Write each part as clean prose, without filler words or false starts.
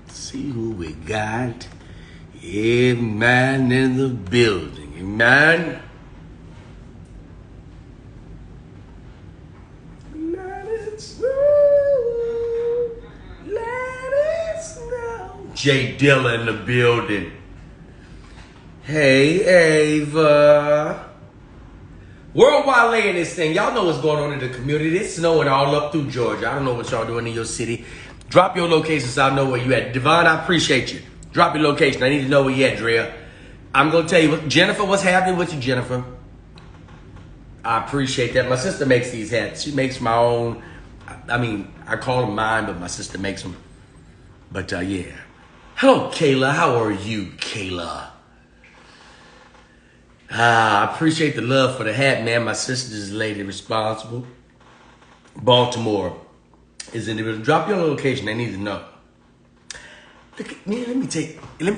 See who we got. Yeah, man in the building. Man. Let it snow. Let it snow. J Dilla in the building. Hey, Ava. Worldwide laying this thing. Y'all know what's going on in the community. It's snowing all up through Georgia. I don't know what y'all doing in your city. Drop your location so I know where you at. Devon, I appreciate you. Drop your location. I need to know where you at, Drea. I'm going to tell you, Jennifer, what's happening with you, Jennifer? I appreciate that. My sister makes these hats. She makes my own. I mean, I call them mine, but my sister makes them. But, yeah. Hello, Kayla. How are you, Kayla? I appreciate the love for the hat, man. My sister's the lady responsible. Baltimore is in the middle. Drop your location. They need to know. Look at me.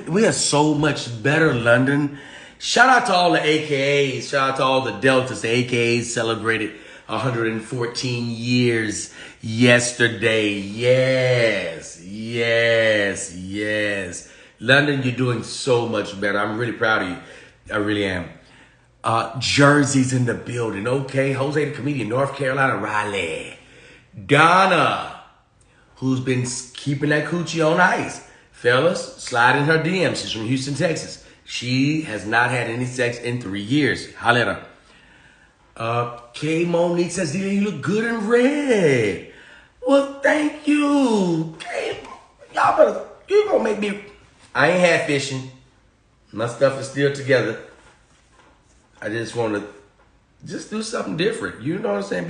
We are so much better, London. Shout out to all the AKAs. Shout out to all the Deltas. The AKAs celebrated 114 years yesterday. Yes. London, you're doing so much better. I'm really proud of you. I really am. Jersey's in the building. Okay. Jose the comedian, North Carolina, Raleigh. Donna, who's been keeping that coochie on ice. Fellas, slide in her DMs. She's from Houston, Texas. She has not had any sex in 3 years. Holla at her. K Monique says, "DLai, you look good in red." Well, thank you. K, y'all better, you gonna make me. I ain't hat fishing. My stuff is still together. I just want to just do something different. You know what I'm saying?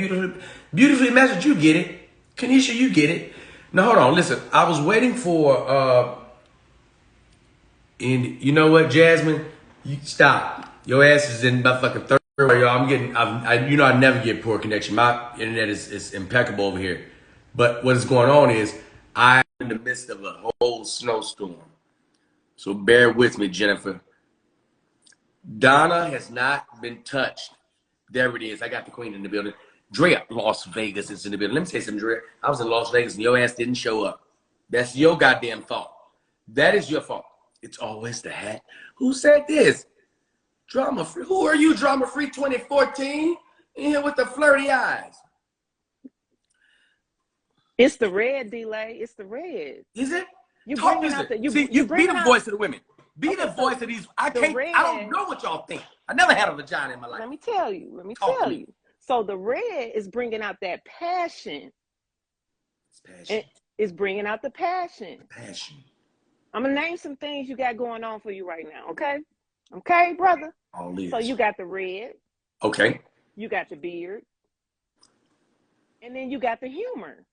Beautifully messaged. You get it. Kanisha, you get it. Now, hold on. Listen, I was waiting for, and you know what, Jasmine? You stop. Your ass is in my fucking third grade, y'all. I never get poor connection. My internet is impeccable over here. But what is going on is I'm in the midst of a whole snowstorm. So bear with me, Jennifer. Donna has not been touched. There it is. I got the queen in the building. Drea, Las Vegas is in the building. Let me say something, Drea. I was in Las Vegas and your ass didn't show up. That's your goddamn fault. That is your fault. It's always the hat. Who said this? Drama Free. Who are you, Drama Free 2014? In here with the flirty eyes. It's the red, DLai. It's the red. Is it? You Talk bringing out the you be the voice of the women. Be the voice of these. I don't know what y'all think. I never had a vagina in my life. Let me tell you. So the red is bringing out that passion. It's passion. It's bringing out the passion. Passion. I'm going to name some things you got going on for you right now, okay? Okay, brother? All is. So you got the red. Okay. You got the beard. And then you got the humor.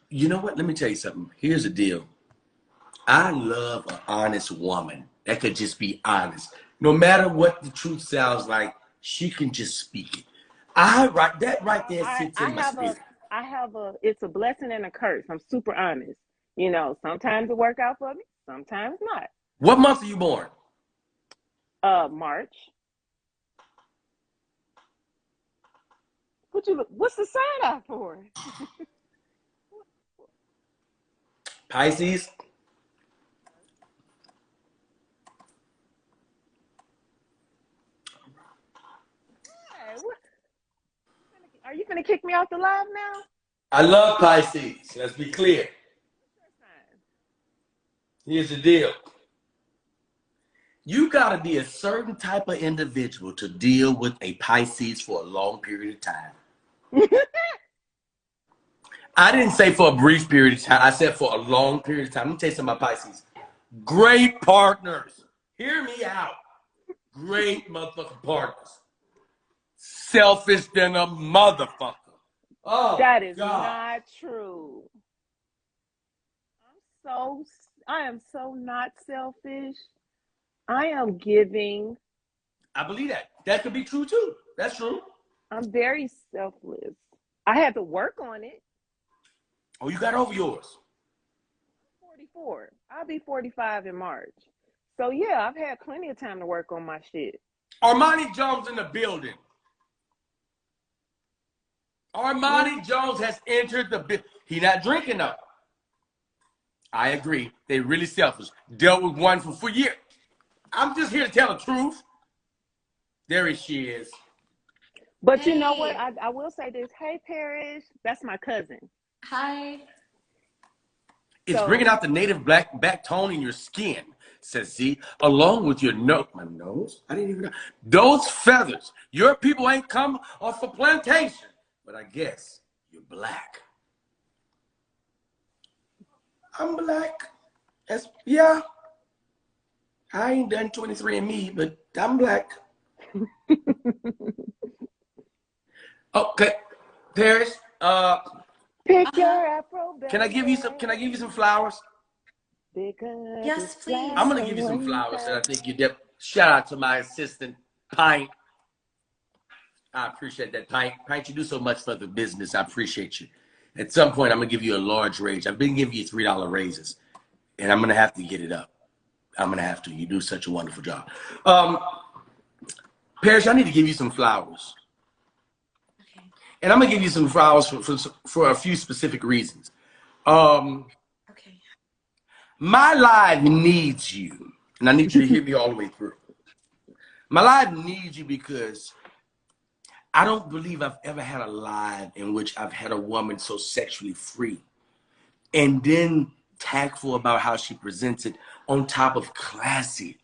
You know what? Let me tell you something. Here's the deal. I love an honest woman that could just be honest. No matter what the truth sounds like, she can just speak it. That right there sits in my spirit. It's a blessing and a curse. I'm super honest. You know, sometimes it work out for me, sometimes not. What month are you born? March. What's the sign out for? Pisces. Hey, are you gonna kick me off the live now? I love Pisces. Let's be clear. Here's the deal. You gotta be a certain type of individual to deal with a Pisces for a long period of time. I didn't say for a brief period of time. I said for a long period of time. Let me tell you something about Pisces. Great partners. Hear me out. Great motherfucking partners. Selfish than a motherfucker. Oh, that is God. Not true. I am so not selfish. I am giving. I believe that. That could be true too. That's true. I'm very selfless. I had to work on it. Oh, you got over yours. 44. I'll be 45 in March. So yeah, I've had plenty of time to work on my shit. Armani Jones in the building. Armani Jones has entered the business. He not drinking though. I agree. They really selfish. Dealt with one for years. I'm just here to tell the truth. There she is. But you know what? I will say this. Hey, Parrish. That's my cousin. Hi. It's bringing out the native back tone in your skin, says Z, along with your nose. My nose? I didn't even know. Those feathers. Your people ain't come off a plantation. But I guess you're black. I'm black. Yeah. I ain't done 23andMe, but I'm black. Okay. Paris, Pick your Afro. can I give you some flowers? Yes, please. I'm gonna give you some flowers that I think you did. Shout out to my assistant, Pint. I appreciate that, Pint. Pint, you do so much for the business. I appreciate you. At some point, I'm gonna give you a large raise. I've been giving you $3 raises, and I'm gonna have to get it up. I'm gonna have to. You do such a wonderful job. Paris, I need to give you some flowers. Okay. And I'm gonna give you some flowers for a few specific reasons. Okay. My life needs you, and I need you to hear me all the way through. My life needs you because I don't believe I've ever had a life in which I've had a woman so sexually free and then tactful about how she presents it on top of classy.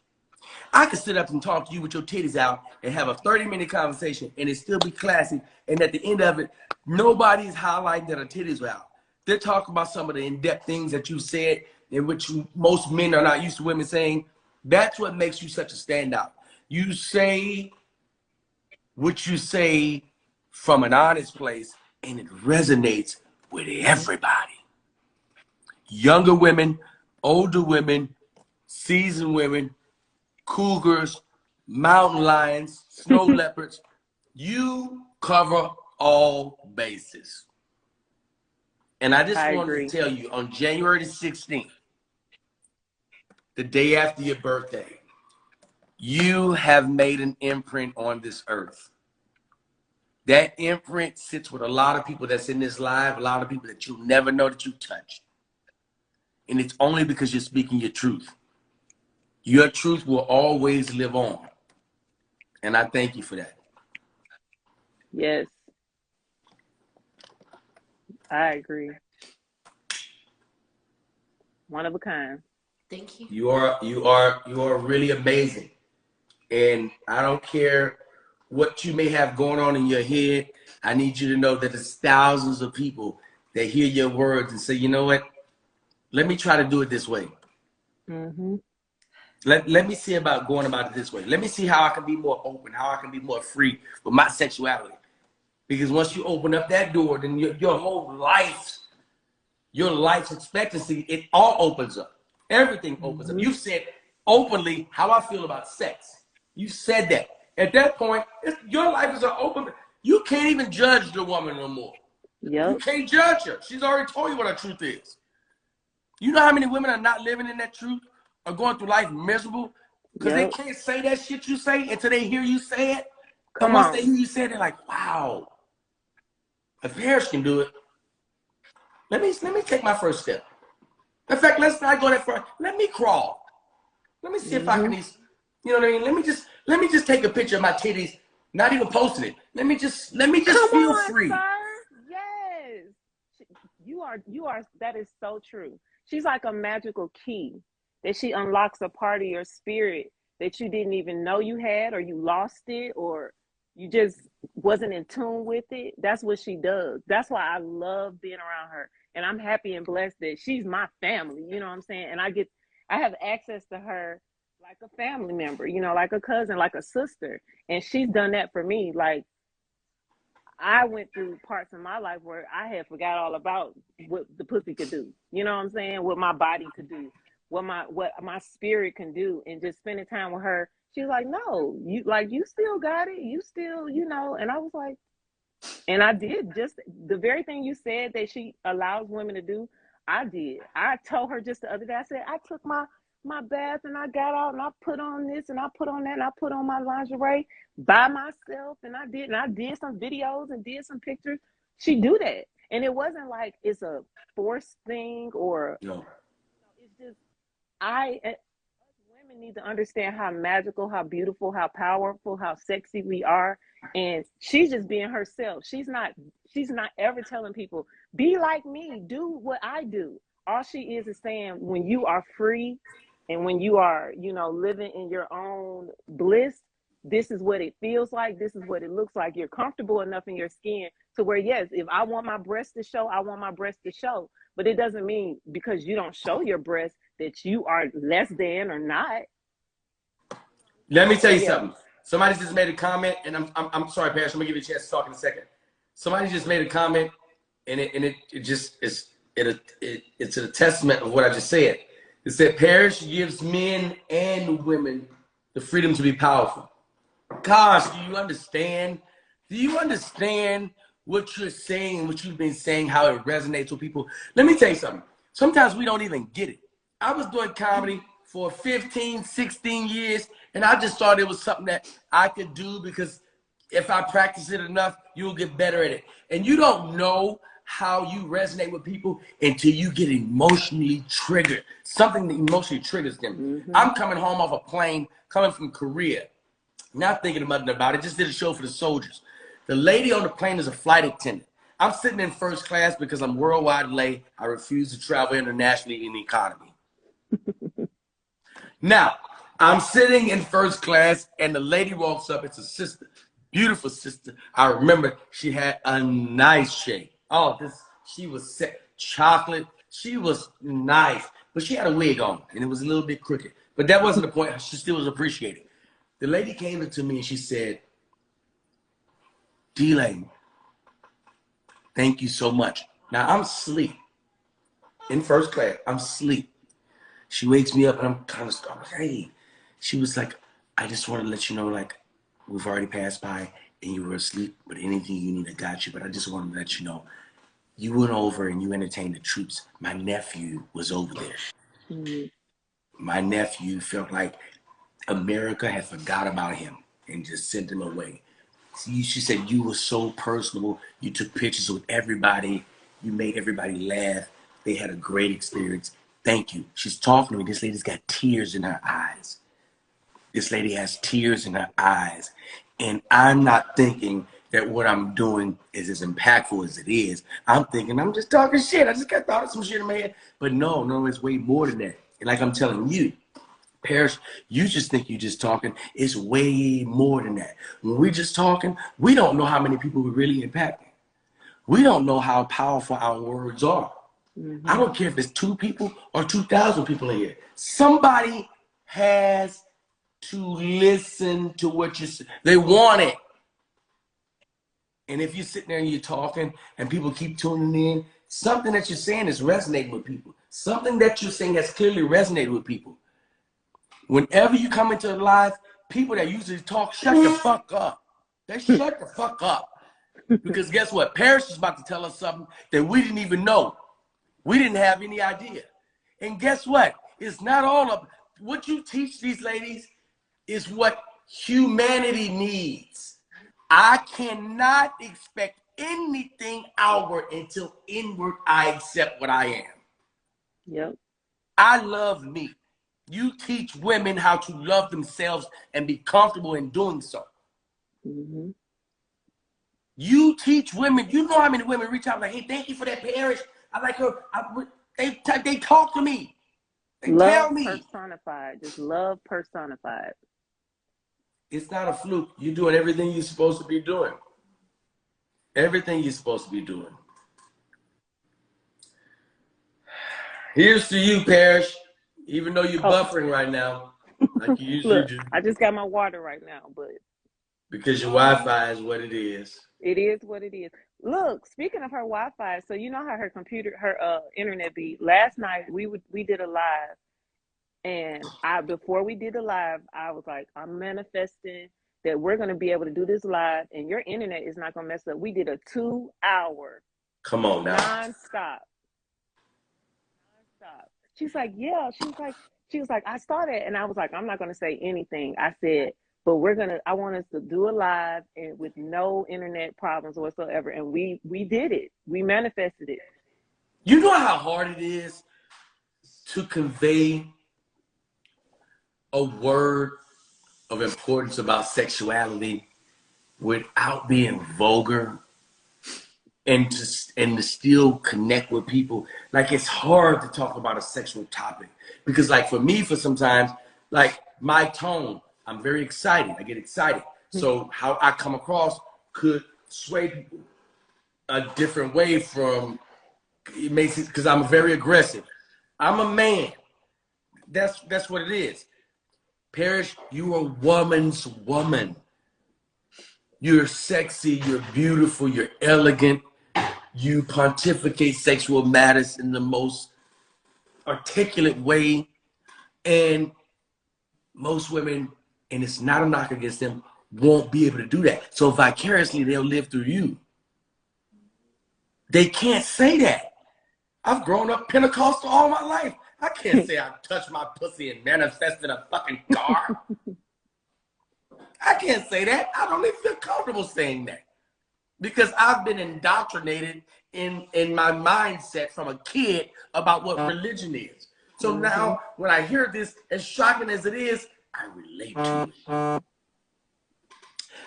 I could sit up and talk to you with your titties out and have a 30-minute conversation and it still be classy. And at the end of it, nobody's highlighting that her titties are out. They're talking about some of the in-depth things that you said in which most men are not used to women saying. That's what makes you such a standout. You say what you say from an honest place and it resonates with everybody. Younger women, older women, seasoned women, cougars, mountain lions, snow leopards. You cover all bases. And I just wanted to tell you, on January the 16th, the day after your birthday, you have made an imprint on this earth. That imprint sits with a lot of people that's in this live, a lot of people that you'll never know that you touched. And it's only because you're speaking your truth. Your truth will always live on. And I thank you for that. Yes. I agree. One of a kind. Thank you. You are really amazing. And I don't care what you may have going on in your head. I need you to know that there's thousands of people that hear your words and say, you know what? Let me try to do it this way. Mm-hmm. Let me see about going about it this way. Let me see how I can be more open, how I can be more free with my sexuality. Because once you open up that door, then your whole life, your life's expectancy, it all opens up. Everything opens up. You've said openly how I feel about sex. You said that. At that point, your life is an open. You can't even judge the woman no more. Yep. You can't judge her. She's already told you what her truth is. You know how many women are not living in that truth, are going through life miserable because they can't say that shit you say until they hear you say it. And once they hear you say it, they're like, wow, if Harris can do it, let me take my first step. In fact, let's not go that far. Let me crawl. Let me see if I can, you know what I mean? Let me just take a picture of my titties, not even posting it. Let me just feel free. Sir. Yes. You are, that is so true. She's like a magical key that she unlocks a part of your spirit that you didn't even know you had, or you lost it, or you just wasn't in tune with it. That's what she does. That's why I love being around her. And I'm happy and blessed that she's my family, you know what I'm saying? And I have access to her like a family member, you know, like a cousin, like a sister. And she's done that for me. Like, I went through parts of my life where I had forgot all about what the pussy could do. You know what I'm saying? What my body could do, what my spirit can do. And just spending time with her, she's like, no, you still got it. You still, you know. And I was like, and I did just the very thing you said that she allows women to do. I did. I told her just the other day, I said, I took my bath and I got out and I put on this and I put on that and I put on my lingerie by myself, and I did some videos and did some pictures she do that. And it wasn't like it's a forced thing or No. it's just women need to understand how magical, how beautiful, how powerful, how sexy we are. And she's just being herself. She's not ever telling people, be like me, do what I do. All she is saying, when you are free and when you are, living in your own bliss, this is what it feels like. This is what it looks like. You're comfortable enough in your skin to where, yes, if I want my breasts to show, I want my breasts to show. But it doesn't mean because you don't show your breasts that you are less than or not. Let me tell you something. Somebody just made a comment, and I'm sorry, Parrish. I'm gonna give you a chance to talk in a second. Somebody just made a comment, and it's a testament of what I just said. It said Parrish gives men and women the freedom to be powerful. Gosh, do you understand? Do you understand what you're saying, what you've been saying, how it resonates with people? Let me tell you something. Sometimes we don't even get it. I was doing comedy for 15, 16 years, and I just thought it was something that I could do because if I practice it enough, you'll get better at it. And you don't know how you resonate with people until you get emotionally triggered. Something that emotionally triggers them. Mm-hmm. I'm coming home off a plane, coming from Korea. Not thinking nothing about it, just did a show for the soldiers. The lady on the plane is a flight attendant. I'm sitting in first class because I'm worldwide lay. I refuse to travel internationally in the economy. Now, I'm sitting in first class and the lady walks up. It's a sister, beautiful sister. I remember she had a nice shape. Oh, she was set, chocolate. She was nice, but she had a wig on and it was a little bit crooked. But that wasn't the point. She still was appreciated. The lady came up to me and she said, DLai, thank you so much. Now I'm asleep in first class. I'm asleep. She wakes me up and I'm kind of like, hey. She was like, I just want to let you know, like, we've already passed by and you were asleep, but anything you need, I got you. But I just want to let you know, you went over and you entertained the troops. My nephew was over there. Mm-hmm. My nephew felt like America had forgot about him and just sent him away. She said, you were so personable. You took pictures with everybody. You made everybody laugh. They had a great experience. Thank you. She's talking to me. This lady's got tears in her eyes. This lady has tears in her eyes. And I'm not thinking that what I'm doing is as impactful as it is. I'm thinking, I'm just talking shit. I just got thought of some shit in my head. But no, it's way more than that. And like I'm telling you, Parrish, you just think you're just talking. It's way more than that. When we're just talking, we don't know how many people we're really impacting. We don't know how powerful our words are. Mm-hmm. I don't care if it's 2 people or 2,000 people in here. Somebody has to listen to what you say. They want it. And if you're sitting there and you're talking and people keep tuning in, something that you're saying is resonating with people. Something that you're saying has clearly resonated with people. Whenever you come into live, people that usually talk, shut the fuck up. They shut the fuck up. Because guess what? Parrish is about to tell us something that we didn't even know. We didn't have any idea. And guess what? It's not all of what you teach these ladies is what humanity needs. I cannot expect anything outward until inward I accept what I am. Yep. I love me. You teach women how to love themselves and be comfortable in doing so. Mm-hmm. You teach women, you know how many women reach out like, hey, thank you for that, Parrish. I like her. They talk to me. They love tell me. Personified. Just love personified. It's not a fluke. You're doing everything you're supposed to be doing. Everything you're supposed to be doing. Here's to you, Parrish. Even though you're buffering right now, like you usually do. I just got my water right now, but because your Wi-Fi is what it is. It is what it is. Look, speaking of her Wi-Fi, so you know how her internet be. Last night we did a live, and before we did the live, I was like, I'm manifesting that we're gonna be able to do this live, and your internet is not gonna mess up. We did a 2-hour. Come on now. Non-stop. She's like, yeah. She was like, I started, and I was like, I'm not gonna say anything. I said, But I want us to do it live and with no internet problems whatsoever. And we did it. We manifested it. You know how hard it is to convey a word of importance about sexuality without being vulgar and to still connect with people. Like, it's hard to talk about a sexual topic because, like, for me, for sometimes, like, my tone, I'm very excited. I get excited. So how I come across could sway people a different way from, it makes it, because I'm very aggressive. I'm a man. That's what it is. Parrish, you're a woman's woman. You're sexy, you're beautiful, you're elegant. You pontificate sexual matters in the most articulate way. And most women, and it's not a knock against them, won't be able to do that. So vicariously, they'll live through you. They can't say that. I've grown up Pentecostal all my life. I can't say I touched my pussy and manifested a fucking car. I can't say that. I don't even feel comfortable saying that. Because I've been indoctrinated in my mindset from a kid about what religion is. So now when I hear this, as shocking as it is, I relate to it.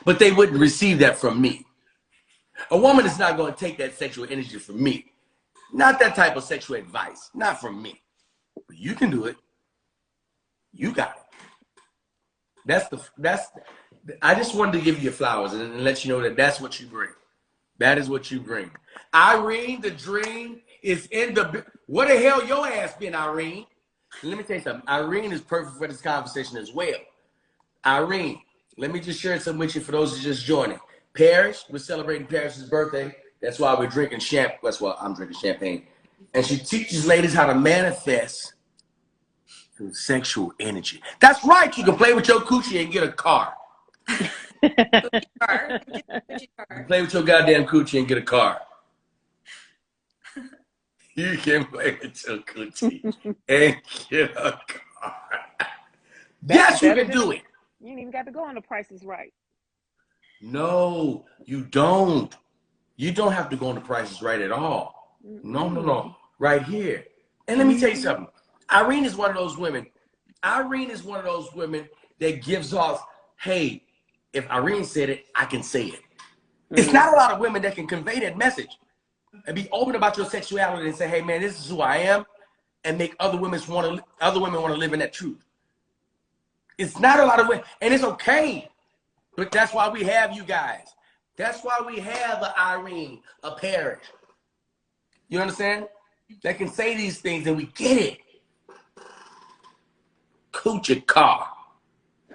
But they wouldn't receive that from me. A woman is not going to take that sexual energy from me. Not that type of sexual advice. Not from me. But you can do it. You got it. I just wanted to give you your flowers and let you know that that's what you bring. That is what you bring. Irene, the dream is in the... Where the hell your ass been, Irene? And let me tell you something. Irene is perfect for this conversation as well. Irene, let me just share something with you for those who just joining. Parrish, we're celebrating Parrish's birthday. That's why we're drinking champagne. That's why I'm drinking champagne. And she teaches ladies how to manifest through sexual energy. That's right. You can play with your coochie and get a car. Play with your goddamn coochie and get a car. You can play with your coochie and get a car. Yes, you can do it. You ain't even got to go on The Price is Right. No, you don't. You don't have to go on The Price is Right at all. No. Right here. And let me tell you something. Irene is one of those women. Irene is one of those women that gives off, hey, if Irene said it, I can say it. It's not a lot of women that can convey that message and be open about your sexuality and say, hey, man, this is who I am, and make other women want to live in that truth. It's not a lot of women, and it's okay. But that's why we have you guys. That's why we have an Irene, a Parrish. You understand? That can say these things and we get it. Coochie car.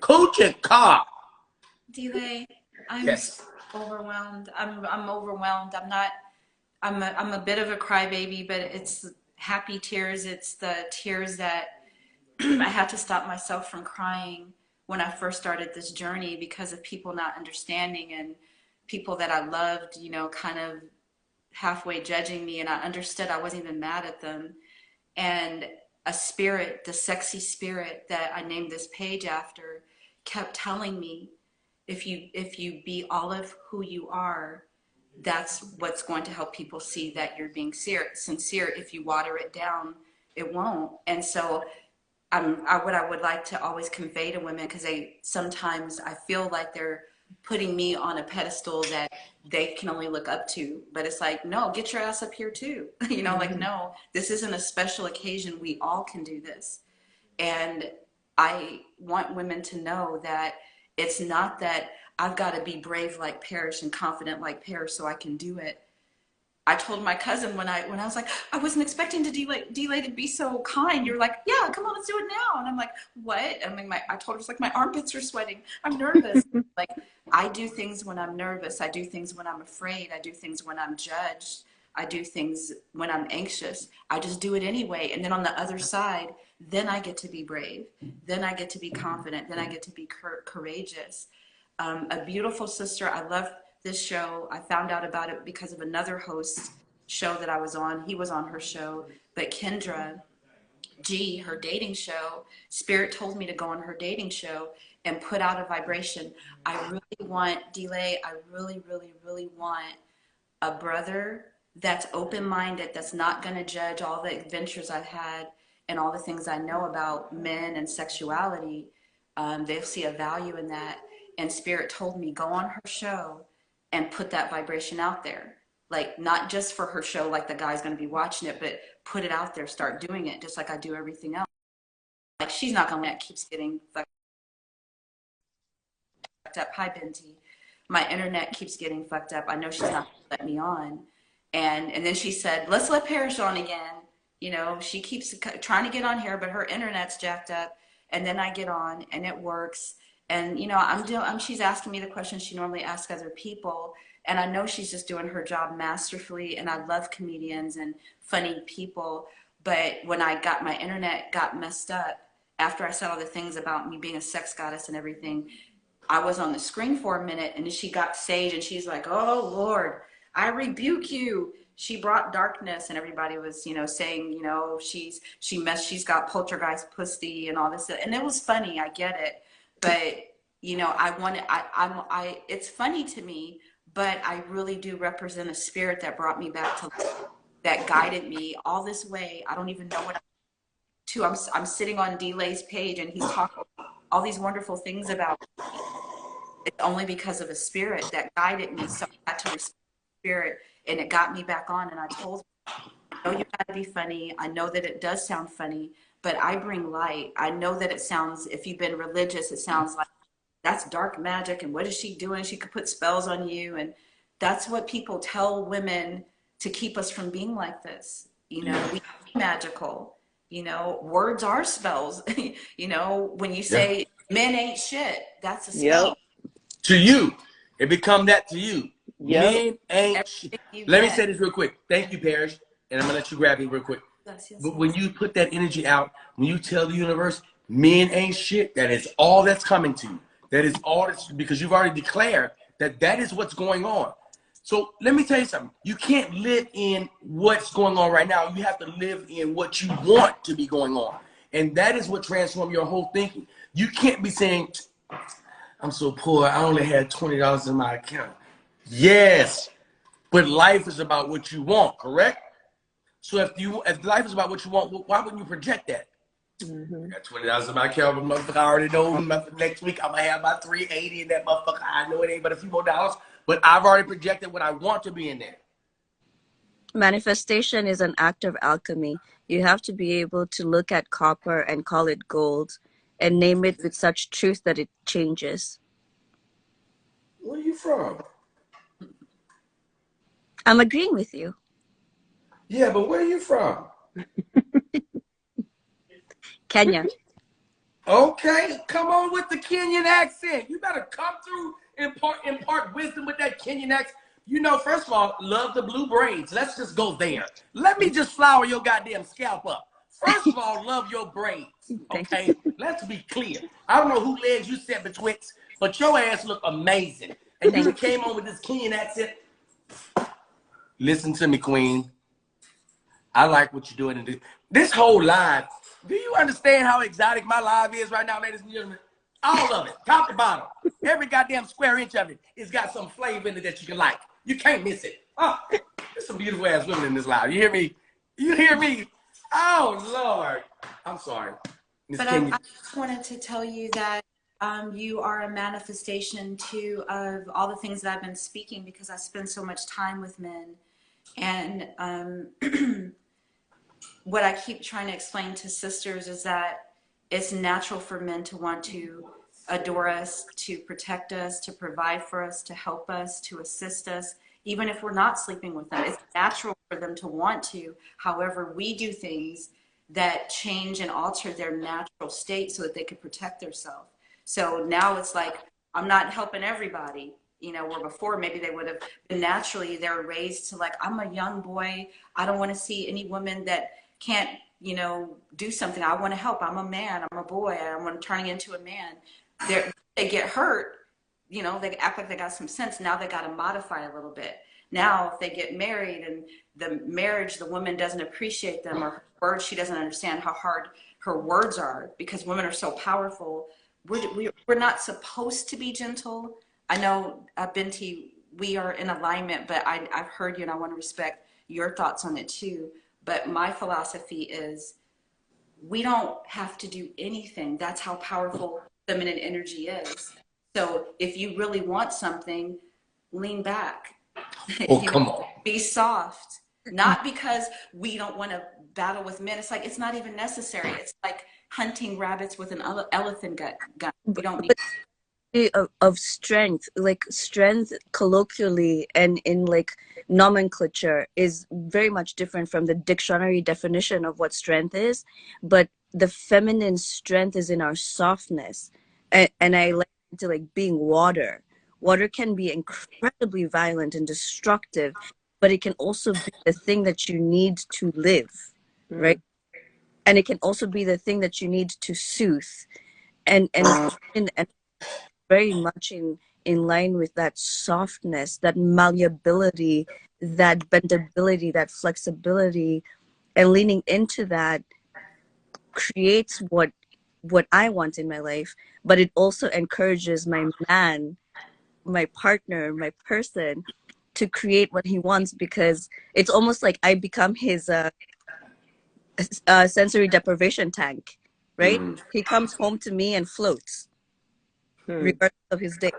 Coochie car. DLai, I'm yes. overwhelmed. I'm overwhelmed. I'm a bit of a crybaby, but it's happy tears. It's the tears that I had to stop myself from crying when I first started this journey because of people not understanding and people that I loved, you know, kind of halfway judging me, and I understood I wasn't even mad at them. And a spirit, the sexy spirit that I named this page after, kept telling me, if you be all of who you are, that's what's going to help people see that you're being sincere. If you water it down, it won't. And so what I would like to always convey to women, because sometimes I feel like they're putting me on a pedestal that they can only look up to, but it's like, no, get your ass up here too. You know, like, no, this isn't a special occasion. We all can do this. And I want women to know that it's not that I've got to be brave like Parrish and confident like Parrish so I can do it. I told my cousin when I was like, I wasn't expecting DLai to be so kind. You're like, yeah, come on, let's do it now. And I'm like, what? I mean, I told her, it's like, my armpits are sweating. I'm nervous. Like, I do things when I'm nervous. I do things when I'm afraid. I do things when I'm judged. I do things when I'm anxious. I just do it anyway. And then on the other side, then I get to be brave. Then I get to be confident. Then I get to be courageous. A beautiful sister. I love this show. I found out about it because of another host show that I was on. He was on her show. But Kendra, G, her dating show, Spirit told me to go on her dating show and put out a vibration. I really want, DLai, I really, really, really want a brother that's open-minded, that's not going to judge all the adventures I've had and all the things I know about men and sexuality. They'll see a value in that. And Spirit told me, go on her show and put that vibration out there. Like, not just for her show, like the guy's going to be watching it, but put it out there, start doing it just like I do everything else. Like, she's not going to let it keeps getting fucked up. Hi, Binti. My internet keeps getting fucked up. I know she's not going to let me on. And then she said, let's let Parrish on again. You know, she keeps trying to get on here, but her internet's jacked up. And then I get on and it works. And, you know, she's asking me the questions she normally asks other people. And I know she's just doing her job masterfully. And I love comedians and funny people. But when my internet got messed up, after I said all the things about me being a sex goddess and everything, I was on the screen for a minute, and then she got sage, and she's like, oh, Lord, I rebuke you. She brought darkness, and everybody was, you know, saying, you know, she's got poltergeist pussy and all this. And it was funny. I get it. But, you know, it's funny to me, but I really do represent a spirit that brought me back to life, that guided me all this way. I don't even know what I'm sitting on DLai's page, and he's talking all these wonderful things about me. It's only because of a spirit that guided me. So I had to respect the spirit, and it got me back on. And I told her, I know you gotta be funny. I know that it does sound funny, but I bring light. I know that it sounds, if you've been religious, it sounds like that's dark magic. And what is she doing? She could put spells on you. And that's what people tell women to keep us from being like this. You know, we are magical. You know, words are spells. You know, when you say men ain't shit, that's a spell. Yep. To you, it become that to you. Yep. Men ain't shit. Let me say this real quick. Thank you, Parrish. And I'm going to let you grab it real quick. Yes, But when you put that energy out, when you tell the universe, men ain't shit, that is all that's coming to you. That is all that's, because you've already declared that that is what's going on. So let me tell you something. You can't live in what's going on right now. You have to live in what you want to be going on. And that is what transforms your whole thinking. You can't be saying, I'm so poor, I only had $20 in my account. Yes, but life is about what you want, correct? So if life is about what you want, why wouldn't you project that? I got $20 in my account, but motherfucker, I already know next week I'm gonna have my $380 in that motherfucker. I know it ain't but a few more dollars, but I've already projected what I want to be in there. Manifestation is an act of alchemy. You have to be able to look at copper and call it gold and name it with such truth that it changes. Where are you from? I'm agreeing with you. Yeah, but where are you from? Kenya. Okay, come on with the Kenyan accent. You better come through and impart wisdom with that Kenyan accent. You know, first of all, love the blue braids. Let's just go there. Let me just flower your goddamn scalp up. First of all, love your braids. Okay, let's be clear. I don't know who legs you set betwixt, but your ass look amazing. And you came on with this Kenyan accent. Listen to me, Queen. I like what you're doing. This whole live, do you understand how exotic my live is right now, ladies and gentlemen? All of it, top to bottom. Every goddamn square inch of it has got some flavor in it that you can like. You can't miss it. Oh, there's some beautiful ass women in this live. You hear me? You hear me? Oh, Lord. I'm sorry. But I just wanted to tell you that you are a manifestation too of all the things that I've been speaking, because I spend so much time with men. And what I keep trying to explain to sisters is that it's natural for men to want to adore us, to protect us, to provide for us, to help us, to assist us, even if we're not sleeping with them. It's natural for them to want to. However, we do things that change and alter their natural state so that they could protect themselves. So now it's like, I'm not helping everybody, you know, where before maybe they would have been naturally, they're raised to like, I'm a young boy. I don't want to see any woman that can't, you know, do something. I want to help. I'm a man. I'm a boy. I want to turn into a man. They get hurt, you know, they act like they got some sense. Now they got to modify a little bit. Now, if they get married and the marriage, the woman doesn't appreciate them, or her words, she doesn't understand how hard her words are, because women are so powerful. We're not supposed to be gentle. I know, Binti, we are in alignment, but I've heard you and I want to respect your thoughts on it too. But my philosophy is we don't have to do anything. That's how powerful feminine energy is. So if you really want something, lean back. Oh, come on. Be soft. Not because we don't want to battle with men. It's like, it's not even necessary. It's like hunting rabbits with an elephant gun. We don't need of strength, like strength colloquially and in like nomenclature is very much different from the dictionary definition of what strength is, but the feminine strength is in our softness. And I like to like being water can be incredibly violent and destructive, but it can also be the thing that you need to live, right? And it can also be the thing that you need to soothe, and very much in line with that softness, that malleability, that bendability, that flexibility, and leaning into that creates what I want in my life. But it also encourages my man, my partner, my person to create what he wants, because it's almost like I become his sensory deprivation tank, right? He comes home to me and floats regardless of his day.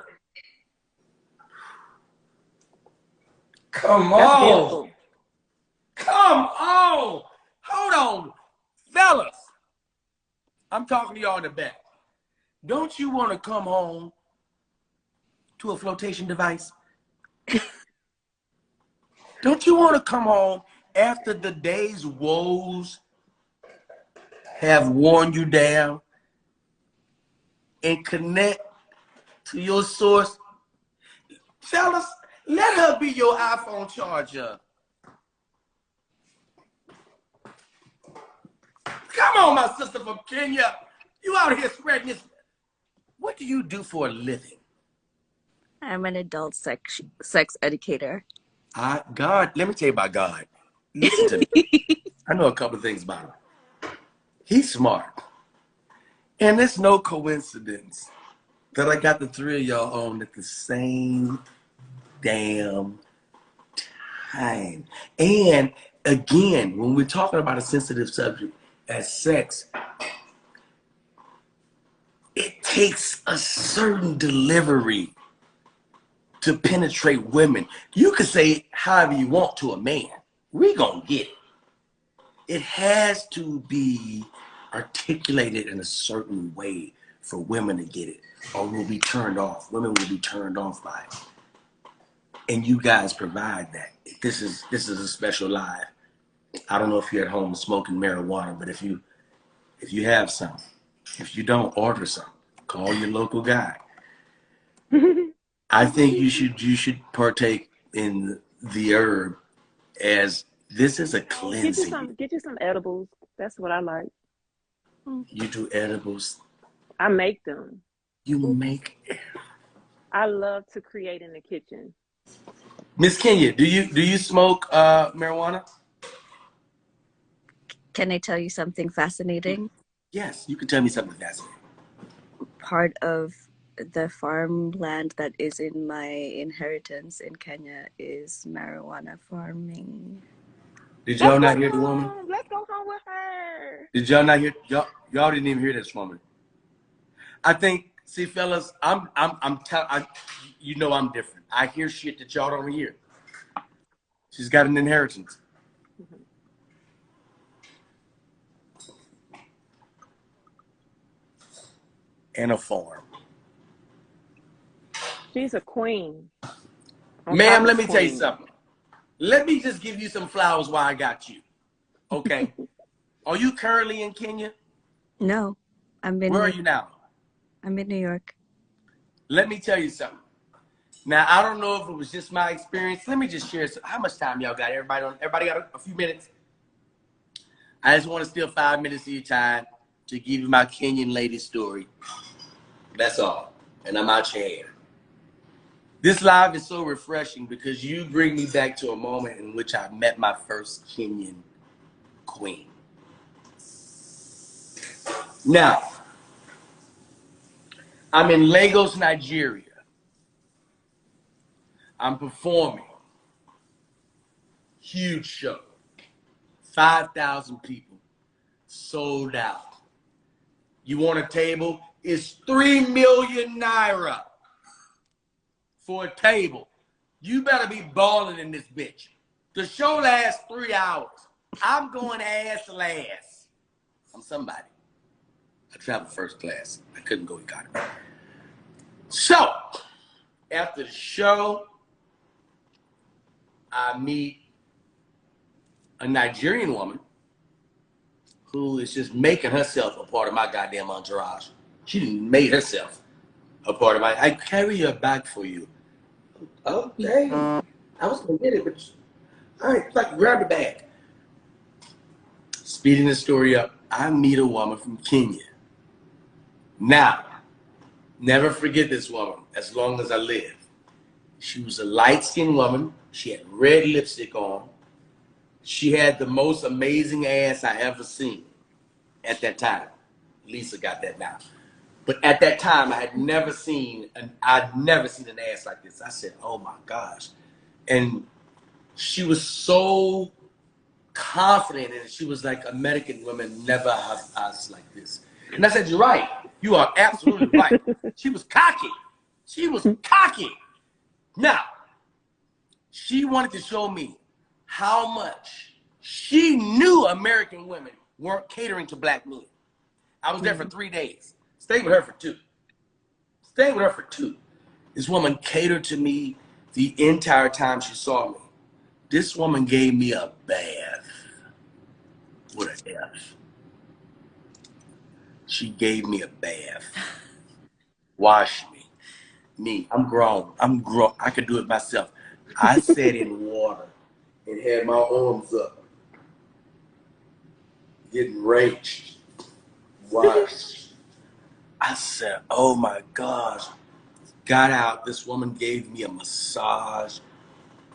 Come That's on. beautiful. Come on. Hold on. Fellas, I'm talking to y'all in the back. Don't you want to come home to a flotation device? Don't you want to come home after the day's woes have worn you down and connect to your source? Fellas, let her be your iPhone charger. Come on, my sister from Kenya. You out here spreading this. What do you do for a living? I'm an adult sex educator. God, let me tell you about God. Listen to me. I know a couple of things about him. He's smart. And it's no coincidence that I got the three of y'all on at the same damn time. And again, when we're talking about a sensitive subject as sex, it takes a certain delivery to penetrate women. You can say however you want to a man. We gonna get it. It has to be articulated in a certain way for women to get it, or we'll be turned off. Women will be turned off by it. And you guys provide that. This is a special live. I don't know if you're at home smoking marijuana, but if you have some, if you don't, order some. Call your local guy. I think you should partake in the herb, as this is a cleansing. Get you some edibles. That's what I like. You do edibles. I make them. You make it. I love to create in the kitchen. Miss Kenya, do you smoke marijuana? Can I tell you something fascinating? Yes, you can tell me something fascinating. Part of the farmland that is in my inheritance in Kenya is marijuana farming. Did y'all not hear the woman? Let's go home with her. Did y'all not hear? Y'all didn't even hear this woman. I think, see, fellas, you know I'm different. I hear shit that y'all don't hear. She's got an inheritance. And a farm. She's a queen. Ma'am, let me tell you something. Let me just give you some flowers while I got you. Okay. Are you currently in Kenya? No. Where are you now? I'm in New York. Let me tell you something. Now, I don't know if it was just my experience. Let me just share how much time y'all got. Everybody got a few minutes? I just want to steal 5 minutes of your time to give you my Kenyan lady story. That's all. And I'm out your hair. This live is so refreshing because you bring me back to a moment in which I met my first Kenyan queen. Now, I'm in Lagos, Nigeria. I'm performing. Huge show. 5,000 people. Sold out. You want a table? It's 3 million naira for a table. You better be balling in this bitch. The show lasts 3 hours. I'm going ass last. I'm somebody. I travel first class. I couldn't go economy. So, after the show, I meet a Nigerian woman who is just making herself a part of my goddamn entourage. She didn't make herself a part of my. I carry your bag for you. Oh, dang. I was gonna get it, but all right, like grab the bag. Speeding the story up, I meet a woman from Kenya. Now, never forget this woman as long as I live. She was a light-skinned woman. She had red lipstick on. She had the most amazing ass I ever seen at that time. Lisa got that now. But at that time, I'd never seen an ass like this. I said, oh my gosh. And she was so confident, and she was like, American women never have ass like this. And I said, you're right. You are absolutely right. She was cocky. She was cocky. Now, she wanted to show me how much she knew American women weren't catering to black men. I was there for 3 days. Stayed with her for 2. Stayed with her for 2. This woman catered to me the entire time she saw me. This woman gave me a bath. What an F. She gave me a bath. Washed me. Me, I'm grown. I could do it myself. I sat in water and had my arms up, getting raged, washed. I said, oh my gosh. Got out, this woman gave me a massage.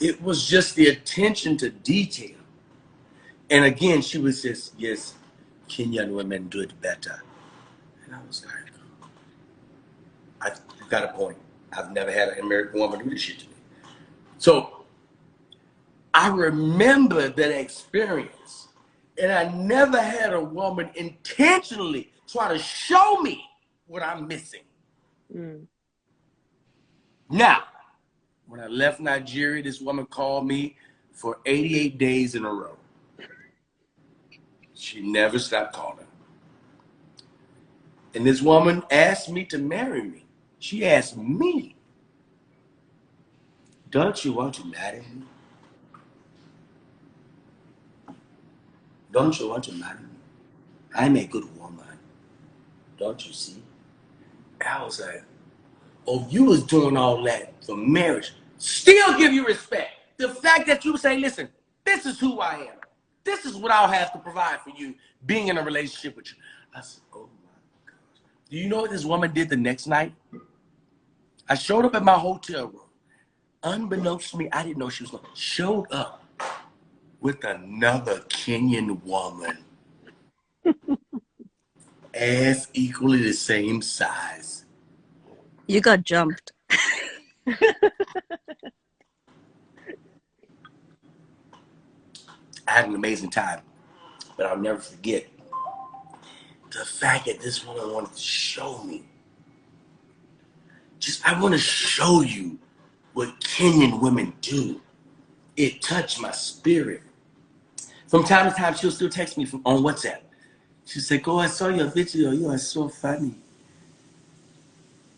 It was just the attention to detail. And again, she was just, yes, Kenyan women do it better. And I was like, I got a point. I've never had an American woman do this shit to me. So I remember that experience, and I never had a woman intentionally try to show me what I'm missing. Now, when I left Nigeria, this woman called me for 88 days in a row. She never stopped calling. And this woman asked me to marry me. She asked me, don't you want to marry me? Don't you want to marry me? I'm a good woman. Don't you see? I was like, oh, you was doing all that for marriage. Still give you respect. The fact that you say, listen, this is who I am. This is what I'll have to provide for you being in a relationship with you. I said, oh my gosh. Do you know what this woman did the next night? I showed up at my hotel room. Unbeknownst to me, I didn't know she was going. Showed up with another Kenyan woman. Ass equally the same size. You got jumped. I had an amazing time, but I'll never forget the fact that this woman wanted to show me. I want to show you what Kenyan women do. It touched my spirit. From time to time, she'll still text me on WhatsApp. She'll say, oh, I saw your video. You are so funny.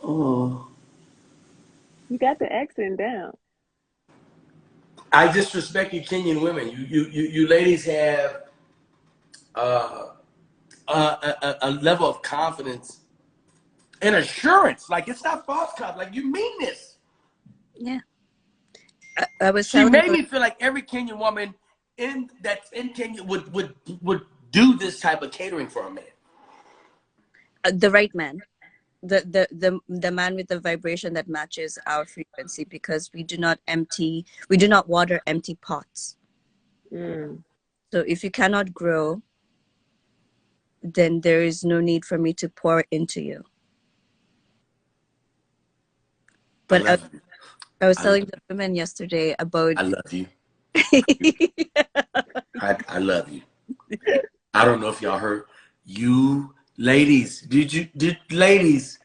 Oh. You got the accent down. I disrespect you Kenyan women. You ladies have a level of confidence and assurance. Like, it's not false confidence. Like, you mean this. Yeah. I was She made me feel like every Kenyan woman that's in Kenya would do this type of catering for a man. The right man. The man with the vibration that matches our frequency, because we do not water empty pots. Mm. So if you cannot grow, then there is no need for me to pour into you. But I was I telling love, the women yesterday about I love you. I love you. I don't know if y'all heard. You ladies, ladies?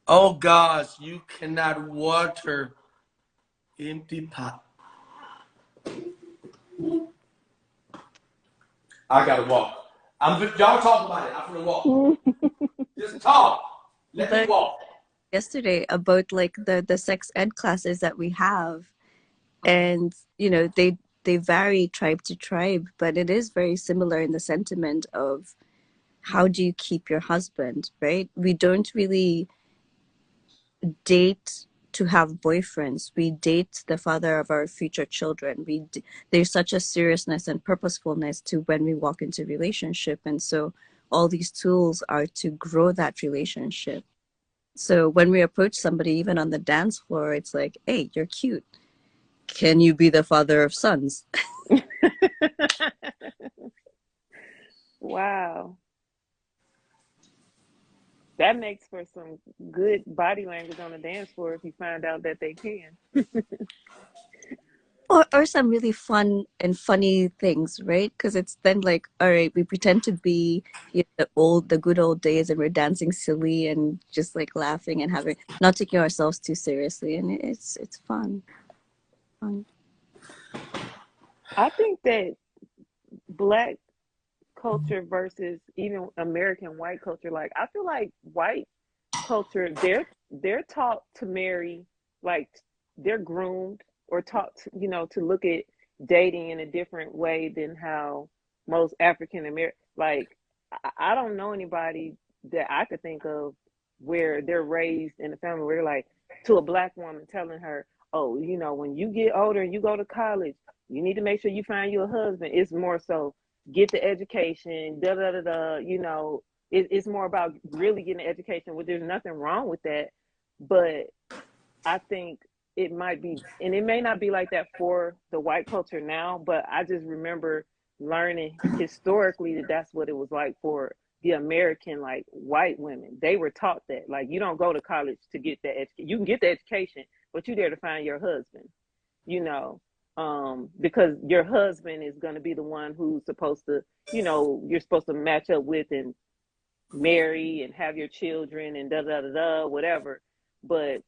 Oh gosh, you cannot water empty pot. I gotta walk. Y'all talk about it. I'm gonna walk. Just talk. Let me but walk. yesterday about like the sex ed classes that we have, and they vary tribe to tribe, but it is very similar in the sentiment of how do you keep your husband, right? We don't really date to have boyfriends. We date the father of our future children. There's such a seriousness and purposefulness to when we walk into relationship, and so all these tools are to grow that relationship. So when we approach somebody, even on the dance floor, it's like, hey, you're cute. Can you be the father of sons? Wow. That makes for some good body language on the dance floor if you find out that they can. Or some really fun and funny things, right? Because it's then like, all right, we pretend to be the good old days, and we're dancing silly and just like laughing and having, not taking ourselves too seriously, and it's fun. I think that Black culture versus even American white culture, like I feel like white culture, they're taught to marry, like they're groomed or taught to, to look at dating in a different way than how most African American, like I don't know anybody that I could think of where they're raised in a family where they're like, to a Black woman telling her, oh, when you get older and you go to college, you need to make sure you find you a husband. It's more so get the education, da da da da. It's more about really getting the education. Well, there's nothing wrong with that, but I think it might be, and it may not be like that for the white culture now, but I just remember learning historically that that's what it was like for the American, like white women. They were taught that, like, you don't go to college to get that education. You can get the education, but you're there to find your husband, because your husband is going to be the one who's supposed to, you're supposed to match up with and marry and have your children and da da da da, whatever. But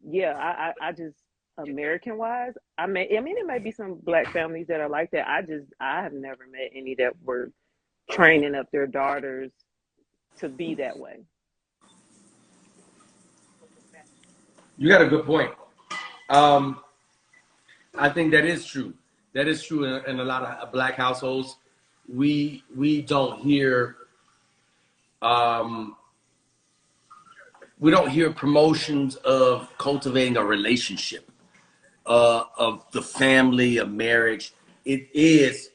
yeah, I just, American wise, I mean, it might be some Black families that are like that. I have never met any that were training up their daughters to be that way. You got a good point. I think that is true. That is true in a lot of Black households. We don't hear um, we don't hear promotions of cultivating a relationship, of the family, of marriage. It is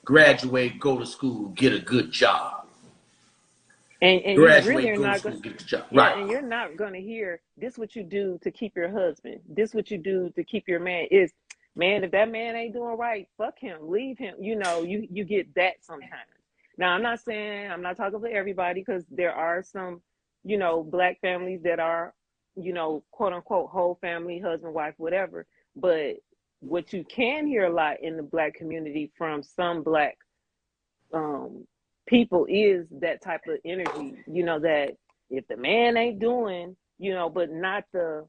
graduate, go to school, get a good job. And you really Graduate, are go to not school, going, get a good job. yeah, Right. and you're not going to hear this what you do to keep your husband. This what you do to keep your man. Is, man, if that man ain't doing right, fuck him, leave him. You get that sometimes. Now, I'm not saying, I'm not talking for everybody, because there are some, Black families that are, quote unquote whole family, husband, wife, whatever. But what you can hear a lot in the Black community from some Black um people is that type of energy, that if the man ain't doing, but not the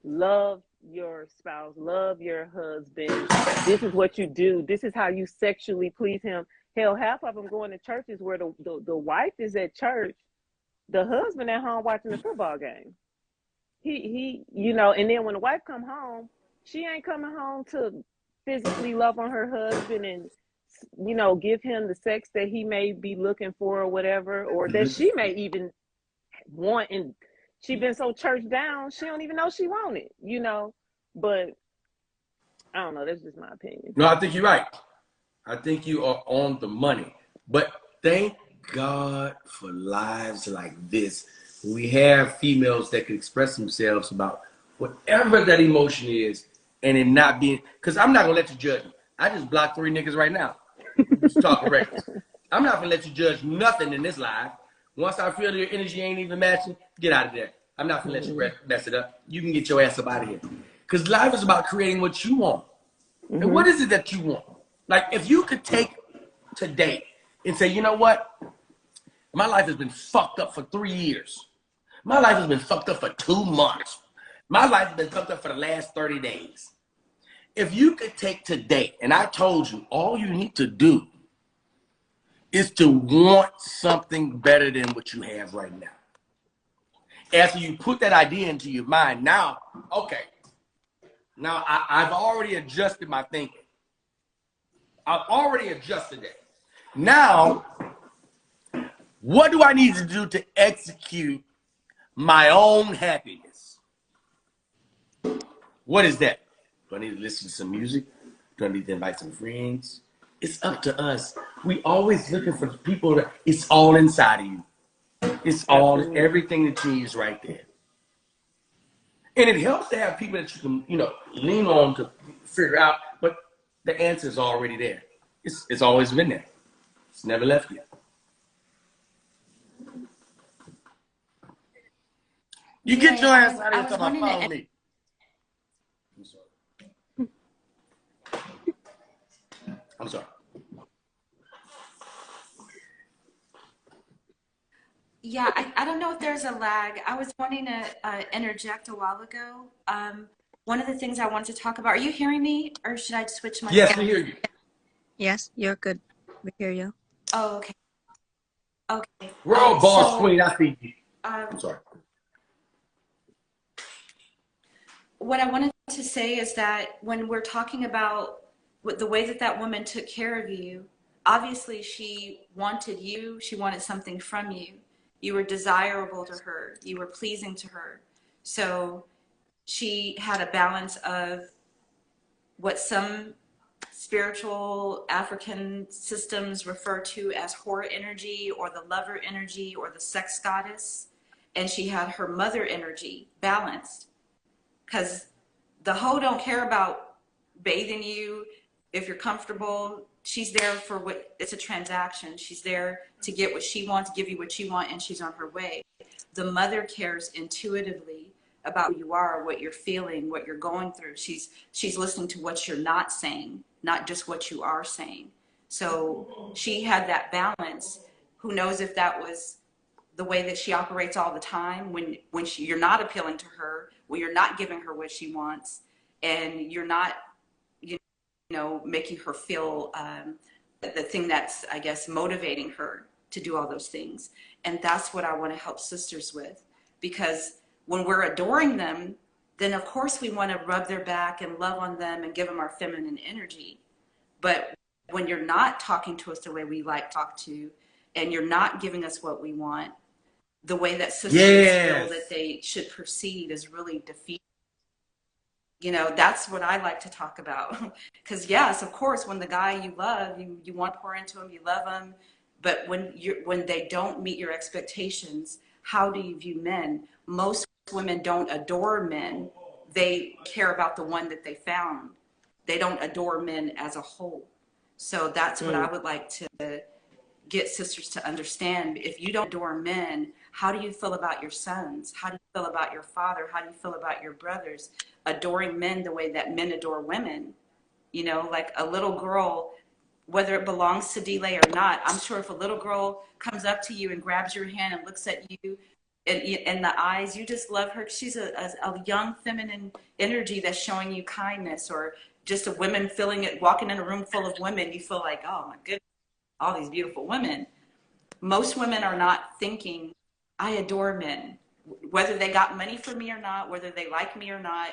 love your spouse, love your husband, this is what you do, this is how you sexually please him. Hell, half of them going to churches where the wife is at church, the husband at home watching the football game. And then when the wife come home, she ain't coming home to physically love on her husband and give him the sex that he may be looking for or whatever, or that she may even want, and she been so churched down she don't even know she want it. But I don't know, that's just my opinion. No, I think you're right. I think you are on the money. But thank God for lives like this We have females that can express themselves about whatever that emotion is, and it not being. Because I'm not gonna let you judge me. I just blocked 3 niggas right now. Just talking reckless. I'm not gonna let you judge nothing in this life. Once I feel your energy ain't even matching, get out of there. I'm not gonna let you mess it up. You can get your ass up out of here. Because life is about creating what you want. And what is it that you want? Like, if you could take today and say, you know what? My life has been fucked up for 3 years. My life has been fucked up for 2 months. My life has been fucked up for the last 30 days. If you could take today, and I told you, all you need to do is to want something better than what you have right now. After you put that idea into your mind, now, okay, now I've already adjusted my thinking. I've already adjusted it. Now, what do I need to do to execute my own happiness? What is that? Do I need to listen to some music? Do I need to invite some friends? It's up to us. We always looking for people that it's all inside of you. It's all, everything that you need is right there. And it helps to have people that you can, lean on to figure out, but the answer is already there. It's always been there. It's never left you. You get your ass out of here talking about follow me. I'm sorry. I'm sorry. Yeah, I don't know if there's a lag. I was wanting to interject a while ago. One of the things I wanted to talk about, are you hearing me or should I switch my Yes, we hear you. Yes, you're good. We hear you. Oh, okay. Okay. We're all boss queen. I see you. I'm sorry. What I wanted to say is that when we're talking about the way that that woman took care of you, obviously she wanted you, she wanted something from you. You were desirable to her, you were pleasing to her. So she had a balance of what some spiritual African systems refer to as whore energy or the lover energy or the sex goddess. And she had her mother energy balanced, because the hoe don't care about bathing you if you're comfortable. She's there for what, it's a transaction. She's there to get what she wants, give you what you want, and she's on her way. The mother cares intuitively about who you are, what you're feeling, what you're going through. She's listening to what you're not saying, not just what you are saying. So she had that balance. Who knows if that was the way that she operates all the time, when you're not appealing to her, when you're not giving her what she wants, and you're not, making her feel the thing that's, I guess, motivating her to do all those things. And that's what I want to help sisters with, because when we're adoring them, then of course we want to rub their back and love on them and give them our feminine energy. But when you're not talking to us the way we like to talk to, and you're not giving us what we want, the way that sisters feel that they should proceed is really defeating. That's what I like to talk about. Because yes, of course, when the guy you love, you want to pour into him, you love him. But when they don't meet your expectations, how do you view men? Most women don't adore men. They care about the one that they found. They don't adore men as a whole. So that's what I would like to get sisters to understand. If you don't adore men, how do you feel about your sons? How do you feel about your father? How do you feel about your brothers? Adoring men the way that men adore women. Like a little girl, whether it belongs to DLai or not, I'm sure if a little girl comes up to you and grabs your hand and looks at you in the eyes, you just love her. She's a young feminine energy that's showing you kindness. Or just a woman feeling it, walking in a room full of women, you feel like, oh my goodness, all these beautiful women. Most women are not thinking, I adore men, whether they got money for me or not, whether they like me or not,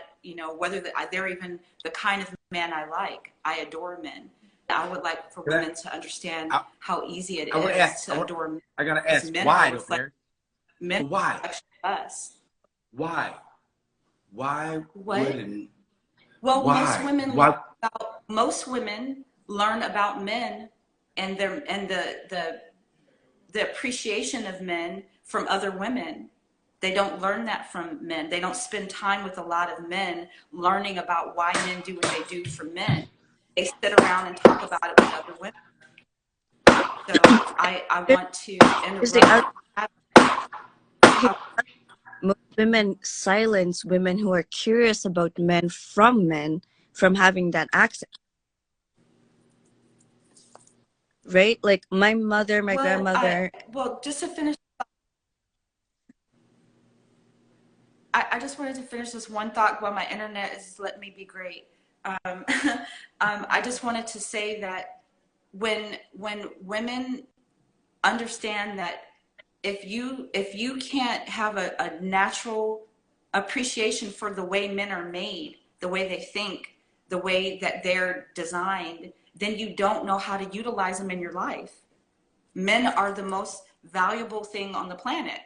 whether they're even the kind of man I like. I adore men. I would like for women to understand how easy it is to adore men. I gotta ask, why, though, men why? Us. Why? Why wouldn't? Well, why? Most women learn about men and the appreciation of men from other women. They don't learn that from men. They don't spend time with a lot of men learning about why men do what they do for men. They sit around and talk about it with other women. So I want to interrupt. Most women silence women who are curious about men from having that access. Right? Like my mother, my grandmother. Just to finish, I just wanted to finish this one thought while my internet is letting me be great. I just wanted to say that when women understand that if you can't have a natural appreciation for the way men are made, the way they think, the way that they're designed, then you don't know how to utilize them in your life. Men are the most valuable thing on the planet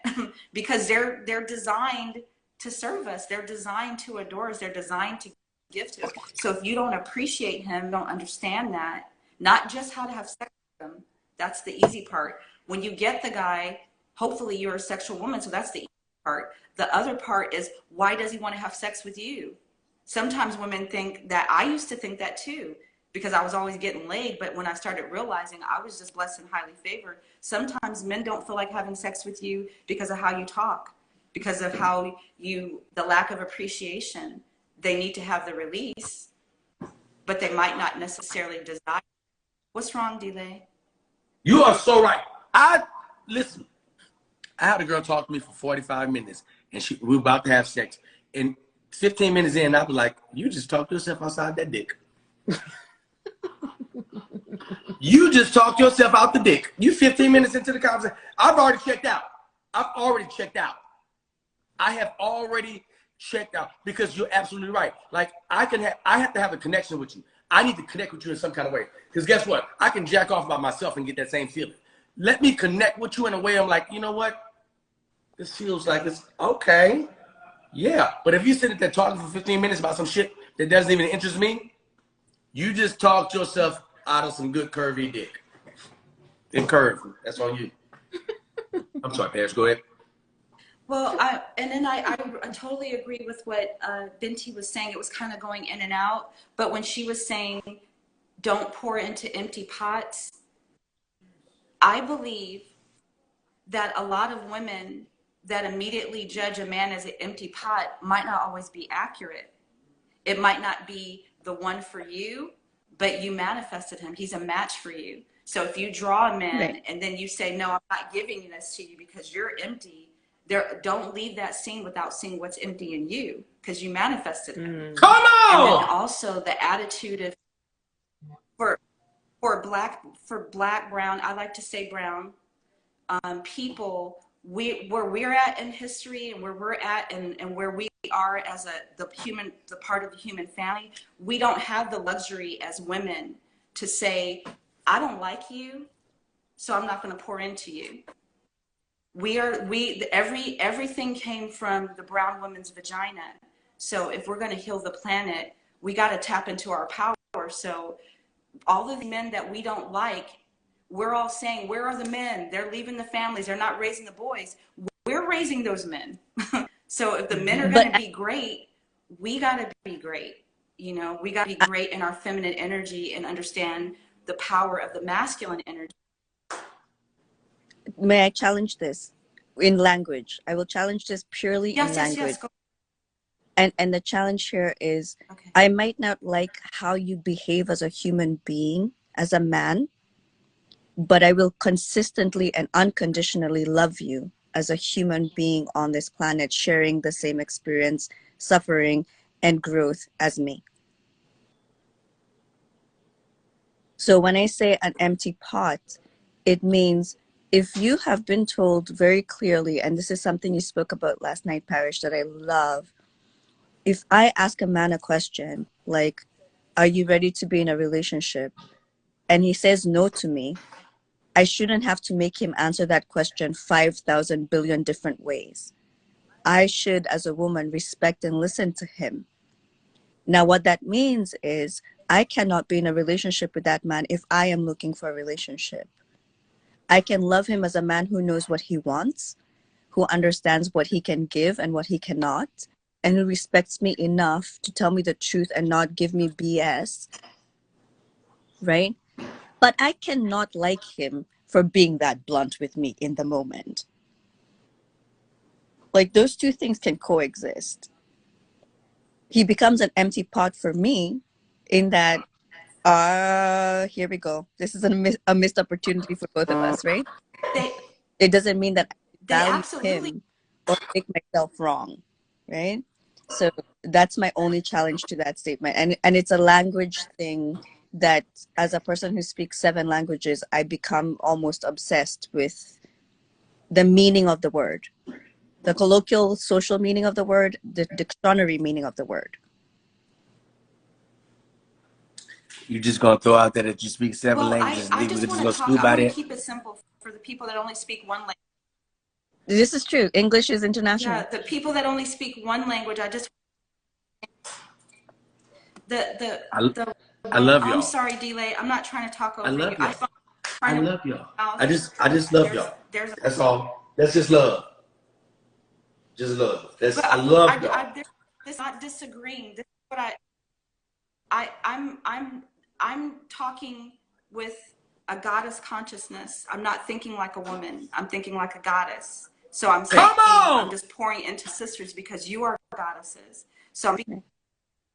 because they're designed to serve us. They're designed to adore us. They're designed to give to us. So if you don't appreciate him, don't understand that, not just how to have sex with him, that's the easy part. When you get the guy, hopefully you're a sexual woman, so that's the easy part. The other part is, why does he want to have sex with you? Sometimes women think that, I used to think that too, because I was always getting laid, but when I started realizing I was just blessed and highly favored, sometimes men don't feel like having sex with you because of how you talk, because of how the lack of appreciation. They need to have the release, but they might not necessarily desire. What's wrong, DLai? You are so right. Listen, I had a girl talk to me for 45 minutes, and we were about to have sex. And 15 minutes in, I was like, you just talked yourself outside that dick. You just talked yourself out the dick. You 15 minutes into the conversation. I've already checked out. I have already checked out because you're absolutely right. Like I have to have a connection with you. I need to connect with you in some kind of way. Because guess what? I can jack off by myself and get that same feeling. Let me connect with you in a way I'm like, you know what? This feels like it's okay. Yeah. But if you sit there talking for 15 minutes about some shit that doesn't even interest me, you just talked yourself out of some good curvy dick. And curvy. That's on you. I'm sorry, Paris. Go ahead. Well, I totally agree with what Binti was saying. It was kind of going in and out. But when she was saying, don't pour into empty pots, I believe that a lot of women that immediately judge a man as an empty pot might not always be accurate. It might not be the one for you, but you manifested him. He's a match for you. So if you draw a man and then you say, no, I'm not giving this to you because you're empty, don't leave that scene without seeing what's empty in you, because you manifested him. Come on! And then also the attitude of for black, brown, I like to say brown, people, where we're at in history and where we're at and where we are as the part of the human family, we don't have the luxury as women to say, I don't like you, so I'm not going to pour into you. Everything came from the brown woman's vagina. So if we're going to heal the planet, we got to tap into our power. So all of the men that we don't like, we're all saying, where are the men? They're leaving the families. They're not raising the boys. We're raising those men. So if the men are going to be great, we got to be great. You know, we got to be great in our feminine energy and understand the power of the masculine energy. May I challenge this in language? I will challenge this purely in language. Yes, go. And the challenge here is, okay, I might not like how you behave as a human being, as a man, but I will consistently and unconditionally love you as a human being on this planet, sharing the same experience, suffering, and growth as me. So when I say an empty pot, it means if you have been told very clearly, and this is something you spoke about last night, Parish, that I love. If I ask a man a question like, are you ready to be in a relationship? And he says no to me, I shouldn't have to make him answer that question 5,000 billion different ways. I should, as a woman, respect and listen to him. Now, what that means is I cannot be in a relationship with that man if I am looking for a relationship. I can love him as a man who knows what he wants, who understands what he can give and what he cannot, and who respects me enough to tell me the truth and not give me BS, right? But I cannot like him for being that blunt with me in the moment. Like, those two things can coexist. He becomes an empty pot for me in that, here we go. This is a missed opportunity for both of us, right? They It doesn't mean that I they value absolutely him or make myself wrong, right? So that's my only challenge to that statement. And it's a language thing that, as a person who speaks 7 languages, I become almost obsessed with the meaning of the word, the colloquial social meaning of the word, the dictionary meaning of the word. You just gonna throw out there that you speak 7 well, languages and I think we're just just want gonna to talk. scoop I by want that? to keep it simple for the people that only speak one language. This is true. English is international. Yeah, the people that only speak one language, I just the I, the I love I'm y'all. sorry, DLai. I'm not trying to talk I over you. love y'all. I Trying to love y'all. I just love y'all. there's That's all. That's just love. Just love. That's but I love y'all. this is not disagreeing. This is what I'm talking with a goddess consciousness. I'm not thinking like a woman. I'm thinking like a goddess. So I'm saying Come I'm on! just pouring into sisters because you are goddesses. So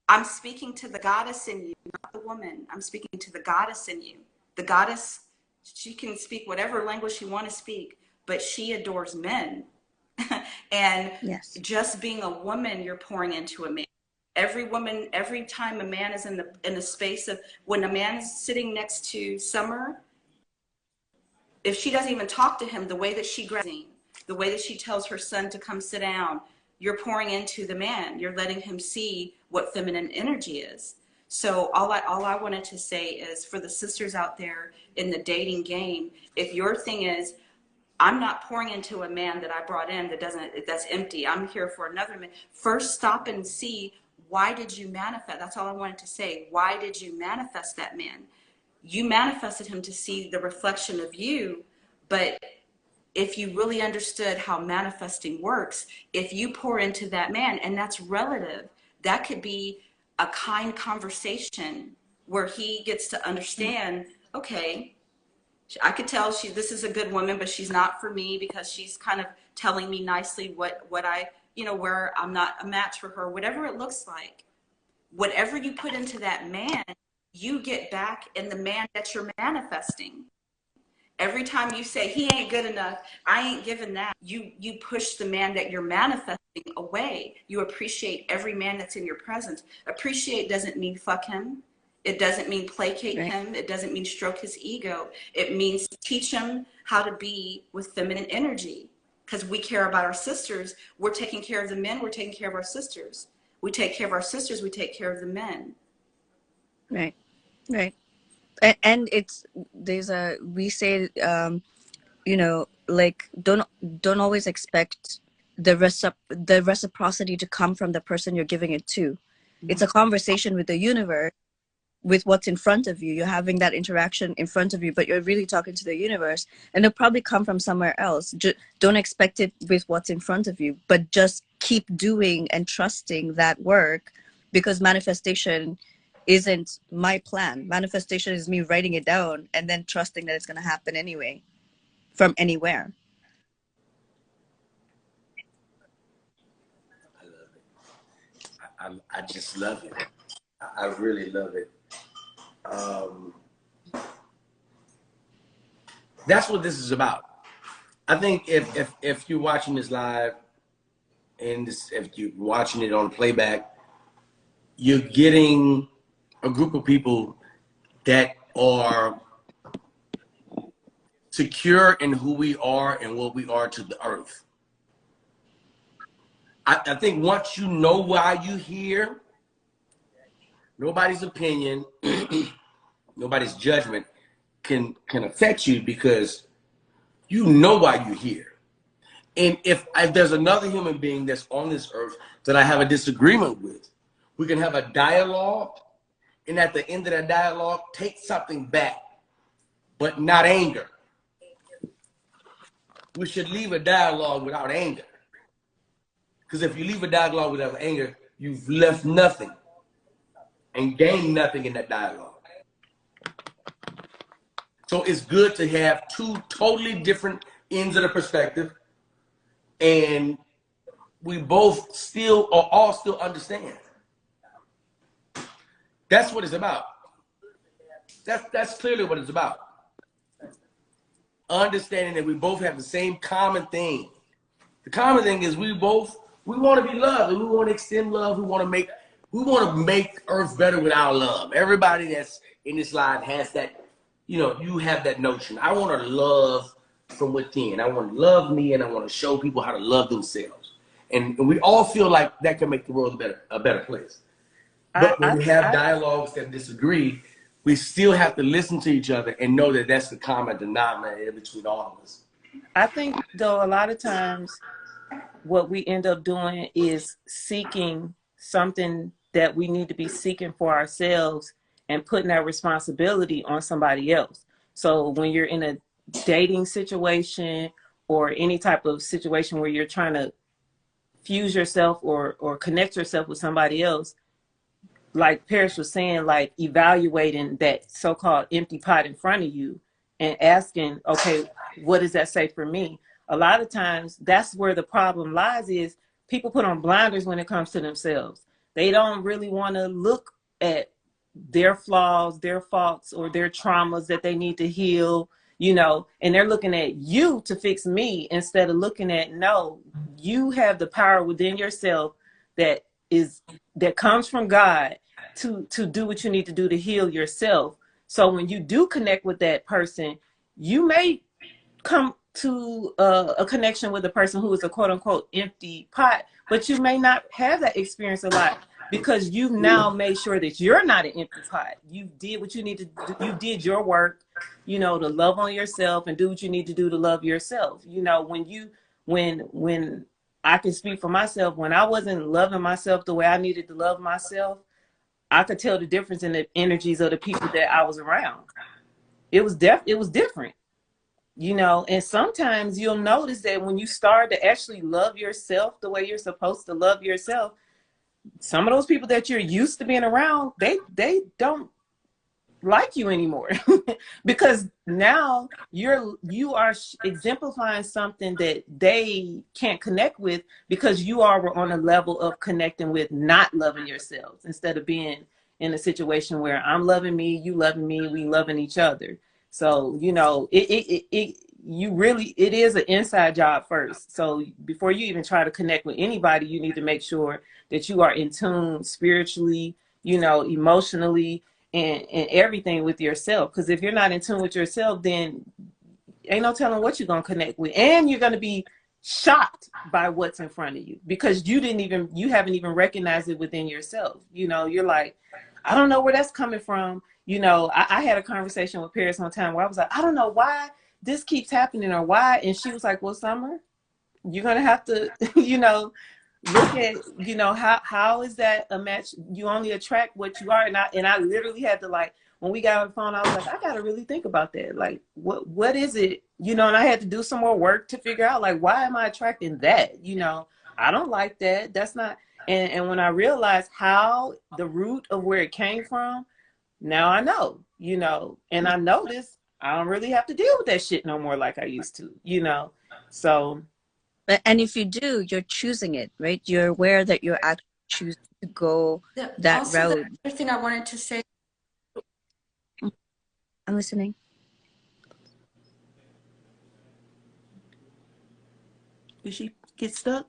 I'm speaking to the goddess in you, not the woman. I'm speaking to the goddess in you. The goddess, she can speak whatever language she wants to speak, but she adores men. And Yes. just being a woman, you're pouring into a man. Every woman, every time a man is in the space of, when a man is sitting next to Summer, if she doesn't even talk to him, the way that she grabs him, the way that she tells her son to come sit down, you're pouring into the man. You're letting him see what feminine energy is. So all I wanted to say is, for the sisters out there in the dating game, if your thing is, I'm not pouring into a man that I brought in that's empty. I'm here for another man. First, stop and see, why did you manifest? That's all I wanted to say. Why did you manifest that man? You manifested him to see the reflection of you, but if you really understood how manifesting works, if you pour into that man, and that's relative, that could be a kind conversation where he gets to understand, okay, I could tell this is a good woman, but she's not for me because she's kind of telling me nicely what I, where I'm not a match for her, whatever it looks like. Whatever you put into that man, you get back in the man that you're manifesting. Every time you say he ain't good enough, I ain't giving that, you push the man that you're manifesting away. You appreciate every man that's in your presence. Appreciate doesn't mean fuck him. It doesn't mean placate him. It doesn't mean stroke his ego. It means teach him how to be with feminine energy. Because we care about our sisters. We're taking care of the men. We're taking care of our sisters. We take care of our sisters. We take care of the men. Right. Right. And we say, like, don't always expect the reciprocity to come from the person you're giving it to. It's a conversation with the universe, with what's in front of you. You're having that interaction in front of you, but you're really talking to the universe, and it'll probably come from somewhere else. Don't expect it with what's in front of you, but just keep doing and trusting that work, because manifestation isn't my plan. Manifestation is me writing it down and then trusting that it's going to happen anyway, from anywhere. I love it. I just love it. I really love it. That's what this is about. I think if you're watching this live and if you're watching it on playback, you're getting a group of people that are secure in who we are and what we are to the earth. I think once you know why you're here, nobody's opinion, nobody's judgment can affect you, because you know why you're here. And if there's another human being that's on this earth that I have a disagreement with, we can have a dialogue, and at the end of that dialogue, take something back, but not anger. we should leave a dialogue without anger. Because if you leave a dialogue without anger, you've left nothing and gained nothing in that dialogue. So it's good to have two totally different ends of the perspective, and we both still, or all still understand. That's what it's about. That's clearly what it's about. Understanding that we both have the same common thing. The common thing is we want to be loved, and we want to extend love. We want to make Earth better with our love. Everybody that's in this life has that. You know, you have that notion. I want to love from within. I want to love me, and I want to show people how to love themselves. And we all feel like that can make the world a better place. But when we have dialogues that disagree, we still have to listen to each other and know that that's the common denominator between all of us. I think, though, a lot of times what we end up doing is seeking something that we need to be seeking for ourselves and putting that responsibility on somebody else. So when you're in a dating situation or any type of situation where you're trying to fuse yourself or connect yourself with somebody else, like Paris was saying, like evaluating that so-called empty pot in front of you and asking, okay, what does that say for me? A lot of times that's where the problem lies, is people put on blinders when it comes to themselves. They don't really want to look at their flaws, their faults, or their traumas that they need to heal, you know, and they're looking at you to fix me instead of looking at, no, you have the power within yourself that comes from God to do what you need to do to heal yourself. So when you do connect with that person, you may come to a connection with a person who is a quote unquote empty pot, but you may not have that experience a lot, because you've now made sure that you're not an empty pot. You did what you need to do. You did your work, you know, to love on yourself and do what you need to do to love yourself. You know, when I can speak for myself, when I wasn't loving myself the way I needed to love myself, I could tell the difference in the energies of the people that I was around. It was different, you know, and sometimes you'll notice that when you start to actually love yourself the way you're supposed to love yourself, some of those people that you're used to being around, they don't like you anymore because now you are exemplifying something that they can't connect with, because you are on a level of connecting with not loving yourselves, instead of being in a situation where I'm loving me, you loving me, we loving each other. So, you know, it is an inside job first. So before you even try to connect with anybody, you need to make sure that you are in tune spiritually, you know, emotionally, and everything with yourself. Because if you're not in tune with yourself, then ain't no telling what you're going to connect with. And you're going to be shocked by what's in front of you, because you haven't even recognized it within yourself. You know, you're like, I don't know where that's coming from. You know, I had a conversation with Paris one time where I was like, I don't know why this keeps happening or why. And she was like, well, Summer, you're going to have to, you know, look at, you know, how is that a match? You only attract what you are. And I literally had to, like, when we got on the phone, I was like, I got to really think about that. Like, what is it? You know, and I had to do some more work to figure out, like, why am I attracting that? You know, I don't like that. That's not. And when I realized how the root of where it came from, now I know, you know, and I noticed I don't really have to deal with that shit no more like I used to, you know. So. And if you do, you're choosing it, right? You're aware that you're actually choosing to go that also, route. the other thing I wanted to say. I'm listening. Did she get stuck?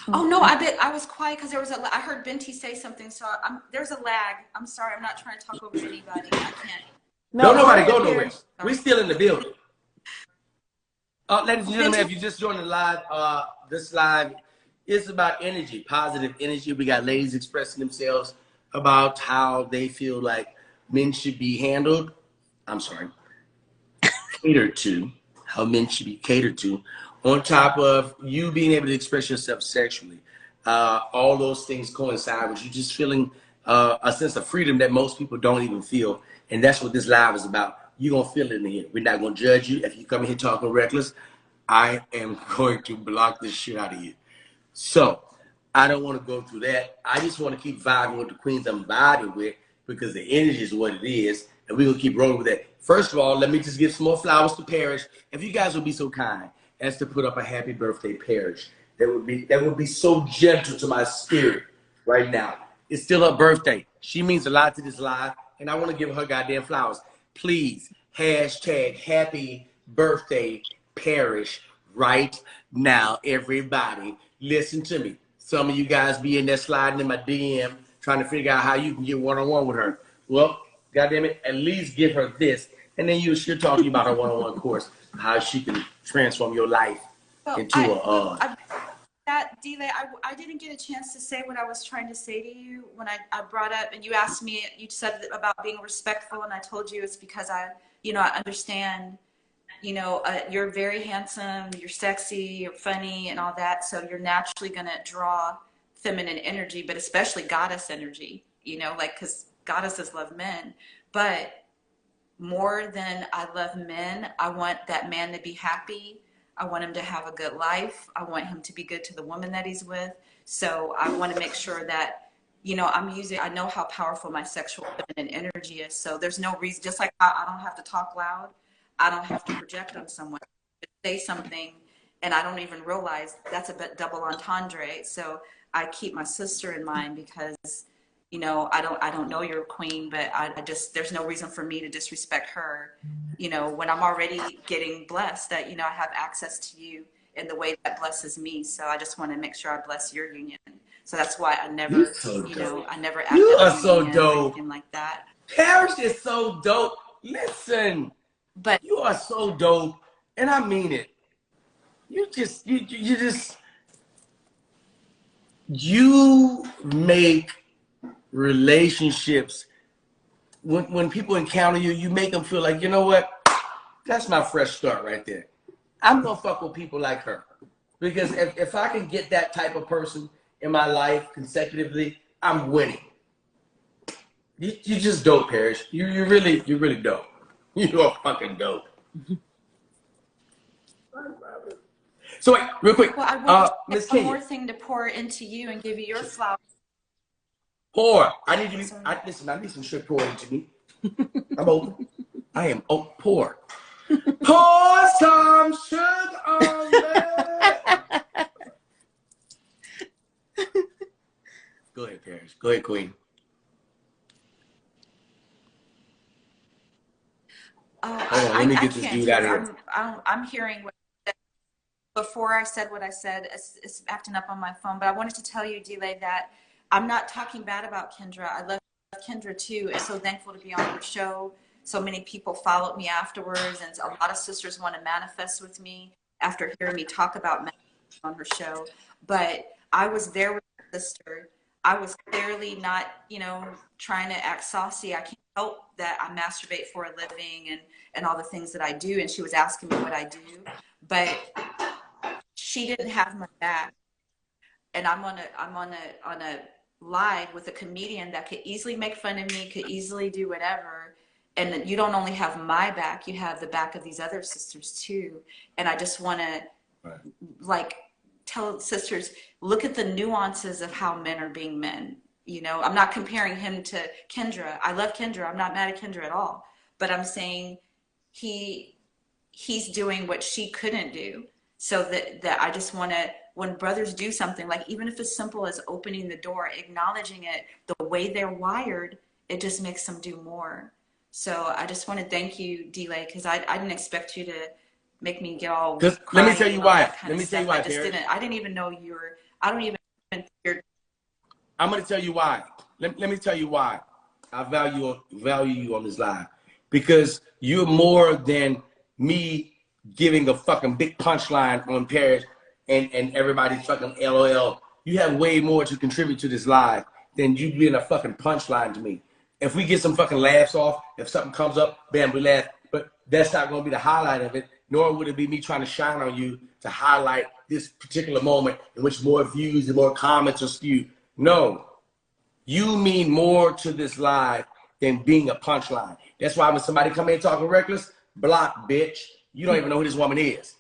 Oh no, I was quiet because I heard Binti say something, so there's a lag. I'm sorry, I'm not trying to talk over anybody. I can't. No, nobody go nowhere. We're still in the building. Ladies and gentlemen, if you just joined the live, this live is about energy, positive energy. We got ladies expressing themselves about how they feel like men should be handled. I'm sorry, catered to, how men should be catered to, on top of you being able to express yourself sexually. All those things coincide with you just feeling a sense of freedom that most people don't even feel. And that's what this live is about. you're going to feel it in here. We're not going to judge you. If you come in here talking reckless, I am going to block this shit out of you. So I don't want to go through that. I just want to keep vibing with the queens I'm vibing with because the energy is what it is. And we're going to keep rolling with that. First of all, let me just give some more flowers to Parrish. If you guys would be so kind as to put up a happy birthday, Parrish, that would be so gentle to my spirit right now. It's still her birthday. She means a lot to this live, and I want to give her goddamn flowers. Please, hashtag happy birthday, Parrish, right now, everybody. Listen to me. Some of you guys be in there sliding in my DM trying to figure out how you can get one-on-one with her. Well, goddamn it, at least give her this. And then she'll talk to you about her one-on-one course, how she can transform your life into that DLai, I didn't get a chance to say what I was trying to say to you when I brought up, and you asked me, you said about being respectful, and I told you it's because I understand, you're very handsome, you're sexy, you're funny and all that. So you're naturally going to draw feminine energy, but especially goddess energy, because goddesses love men. But more than I love men, I want that man to be happy. I want him to have a good life. I want him to be good to the woman that he's with. So I want to make sure that, I know how powerful my sexual feminine energy is. So there's no reason, just like I don't have to talk loud. I don't have to project on someone, say something, and I don't even realize that's a bit double entendre. So I keep my sister in mind because, I don't know you're a queen, but there's no reason for me to disrespect her, when I'm already getting blessed that, I have access to you in the way that blesses me. So I just want to make sure I bless your union. So that's why I never, I never act you out are so union dope. or anything like that. Parrish is so dope. Listen, but you are so dope, and I mean it. You make relationships, when people encounter you, you make them feel like, you know what? That's my fresh start right there. I'm gonna fuck with people like her. Because if I can get that type of person in my life consecutively, I'm winning. You just dope, Parrish. You're really dope. You are fucking dope. So wait, real quick. Well, I want Miss one Kenya. more thing to pour into you and give you your flowers. Pour. I need some shit poured into me. I'm open. I am open. Pour. Pour some sugar on me. Go ahead, Parrish. Go ahead, Queen. Hold on, let me get this dude out of here. I'm hearing what before I said what I said. It's acting up on my phone, but I wanted to tell you, DLai, that I'm not talking bad about Kendra. I love Kendra too. I'm so thankful to be on her show. So many people followed me afterwards, and a lot of sisters want to manifest with me after hearing me talk about manifesting on her show. But I was there with my sister. I was clearly not, trying to act saucy. I can't help that I masturbate for a living and all the things that I do. And she was asking me what I do, but she didn't have my back. And I'm on a live with a comedian that could easily make fun of me, could easily do whatever. And you don't only have my back, you have the back of these other sisters too. And I just want to tell sisters, look at the nuances of how men are being men. I'm not comparing him to Kendra. I love Kendra. I'm not mad at Kendra at all. But I'm saying he's doing what she couldn't do. So that I just want to, when brothers do something, like even if it's simple as opening the door, acknowledging it, the way they're wired, it just makes them do more. So I just want to thank you, DLai, because I didn't expect you to make me get all. Let me tell you why. I didn't even know you were. I don't even. I'm gonna tell you why. Let me tell you why. I value you on this live, because you're more than me giving a fucking big punchline on Parrish and everybody's fucking LOL. You have way more to contribute to this live than you being a fucking punchline to me. If we get some fucking laughs off, if something comes up, bam, we laugh. But that's not going to be the highlight of it, nor would it be me trying to shine on you to highlight this particular moment in which more views and more comments are skewed. No, you mean more to this live than being a punchline. That's why when somebody come in talking reckless, block, bitch. You don't even know who this woman is.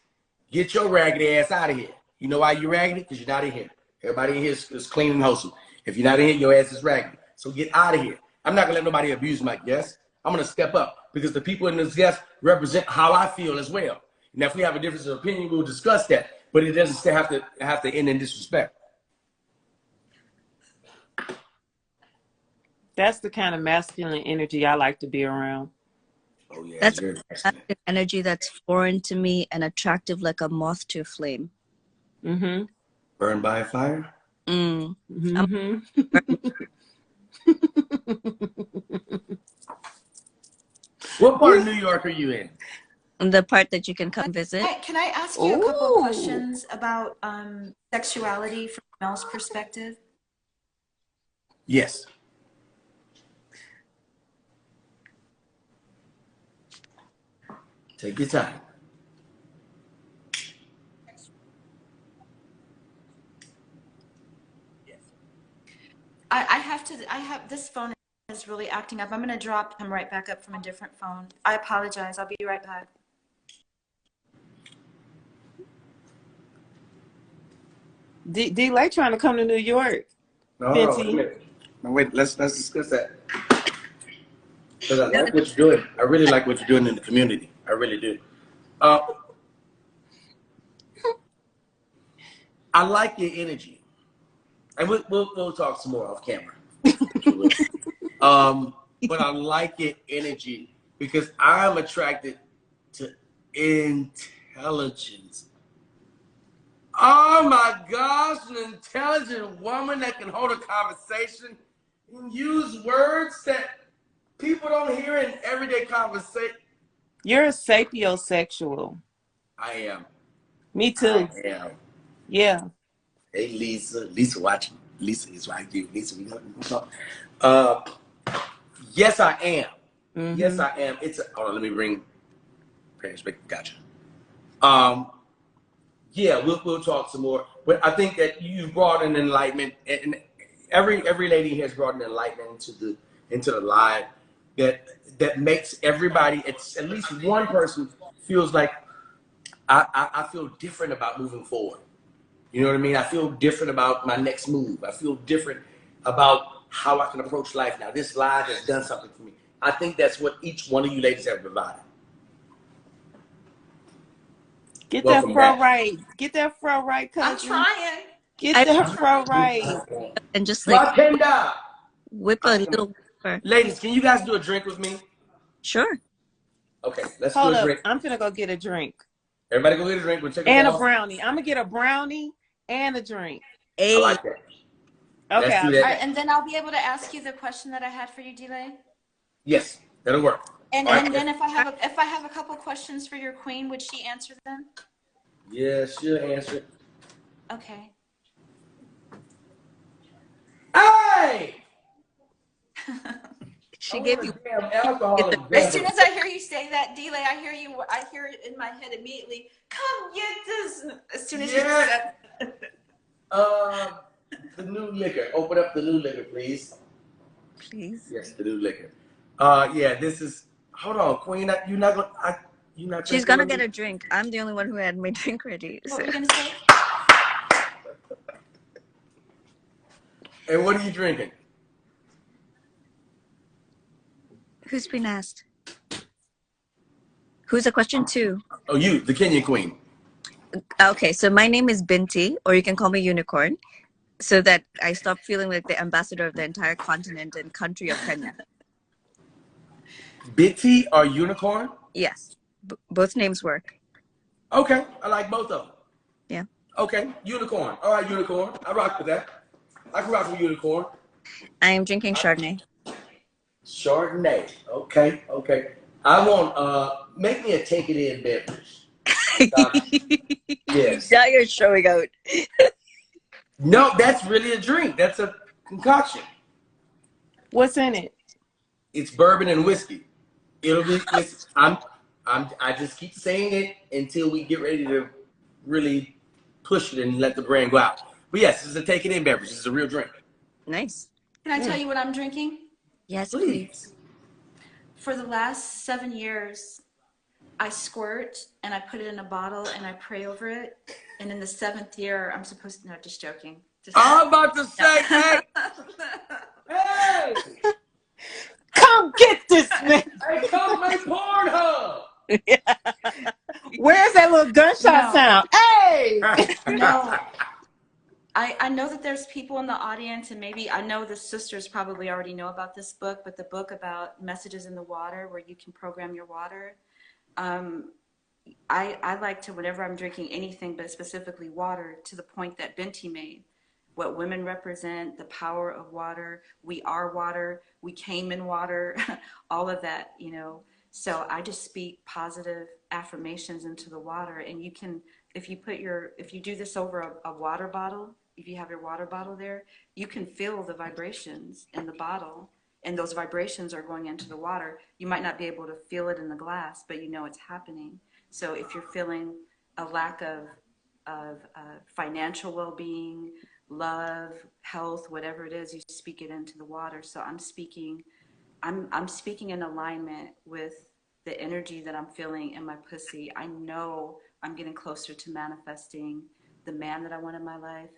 Get your raggedy ass out of here. You know why you raggedy? Because you're not in here. Everybody in here is clean and wholesome. If you're not in here, your ass is raggedy. So get out of here. I'm not gonna let nobody abuse my guests. I'm gonna step up because the people in this guest represent how I feel as well. Now, if we have a difference of opinion, we'll discuss that. But it doesn't still have to end in disrespect. That's the kind of masculine energy I like to be around. Oh yeah, That's very masculine. energy that's foreign to me and attractive like a moth to a flame. Mm-hmm. Burned by a fire? Mm-hmm. What part of New York are you in? The part that you can come visit. Can I ask you a couple of questions about sexuality from a male's perspective? Yes. Take your time. I have this phone is really acting up. I'm going to drop him right back up from a different phone. I apologize. I'll be right back. DLai trying to come to New York. No, wait, let's discuss that. Because I like what you're doing. I really like what you're doing in the community. I really do. I like your energy. And we'll talk some more off camera. But I like your energy because I'm attracted to intelligence. Oh my gosh, an intelligent woman that can hold a conversation and use words that people don't hear in everyday conversation. You're a sapiosexual. I am. Me too. I am. Yeah. Hey, Lisa. Lisa watching. Lisa is right here. Lisa, we talk. Yes, I am. Mm-hmm. Yes, I am. Hold on, let me bring parents back. Gotcha. Yeah, we'll talk some more. But I think that you brought an enlightenment, and every lady has brought an enlightenment into the live that makes everybody, it's at least one person feels like I feel different about moving forward. You know what I mean? I feel different about my next move. I feel different about how I can approach life now. This live has done something for me. I think that's what each one of you ladies have provided. Get Welcome that fro back. Right. Get that fro right, cousin. I'm trying. Get that fro right. And just like Bartender. whip a little whipper. Ladies, can you guys do a drink with me? Sure. Okay, let's Hold do a up. drink. I'm finna go get a drink. Everybody go get a drink. We'll take and a brownie. I'm gonna get a brownie and a drink. I like that. Okay. Let's do that. And then I'll be able to ask you the question that I had for you, DLai. Yes, that'll work. And then if I have a couple questions for your queen, would she answer them? Yeah, she'll answer. Okay. Hey! She gave you alcohol. As soon as I hear you say that, DLai, I hear it in my head immediately. Come get this. As soon as you said the new liquor. Open up the new liquor, please. Please. Yes, the new liquor. Yeah, this is. Hold on, Queen. You're not gonna. You're not. She's gonna get a drink. I'm the only one who had my drink ready. What were you gonna say? And what are you drinking? Who's been asked? Who's a question two? Oh, you, the Kenyan queen. Okay, so my name is Binti, or you can call me Unicorn, so that I stop feeling like the ambassador of the entire continent and country of Kenya. Binti or Unicorn? Yes, both names work. Okay, I like both of them. Yeah. Okay, Unicorn. All right, Unicorn. I rock with that. I can rock with Unicorn. I am drinking Chardonnay. Chardonnay. Okay, okay. I want, make me a take it in beverage. Yes. Now you're showing out. No, that's really a drink. That's a concoction. What's in it? It's bourbon and whiskey. It'll be. I just keep saying it until we get ready to really push it and let the brand go out. But yes, it's a take it in beverage. It's a real drink. Nice. Can I tell you what I'm drinking? Yes, please. For the last 7 years, I squirt and I put it in a bottle and I pray over it. And in the 7th year, I'm supposed to, no, just joking. I'm about to say, hey, hey, Come get this man. hey, come make Pornhub. Where's that little gunshot No. sound? Hey! No. I know that there's people in the audience, and maybe I know the sisters probably already know about this book, but the book about messages in the water where you can program your water. I like to, whenever I'm drinking anything, but specifically water, to the point that Binti made, what women represent, the power of water, we are water, we came in water, all of that, you know. So I just speak positive affirmations into the water, and you can, if you do this over a water bottle, if you have your water bottle there, you can feel the vibrations in the bottle, and those vibrations are going into the water. You might not be able to feel it in the glass, but you know it's happening. So if you're feeling a lack of financial well-being, love, health, whatever it is, you speak it into the water. So I'm speaking in alignment with the energy that I'm feeling in my pussy. I know I'm getting closer to manifesting the man that I want in my life,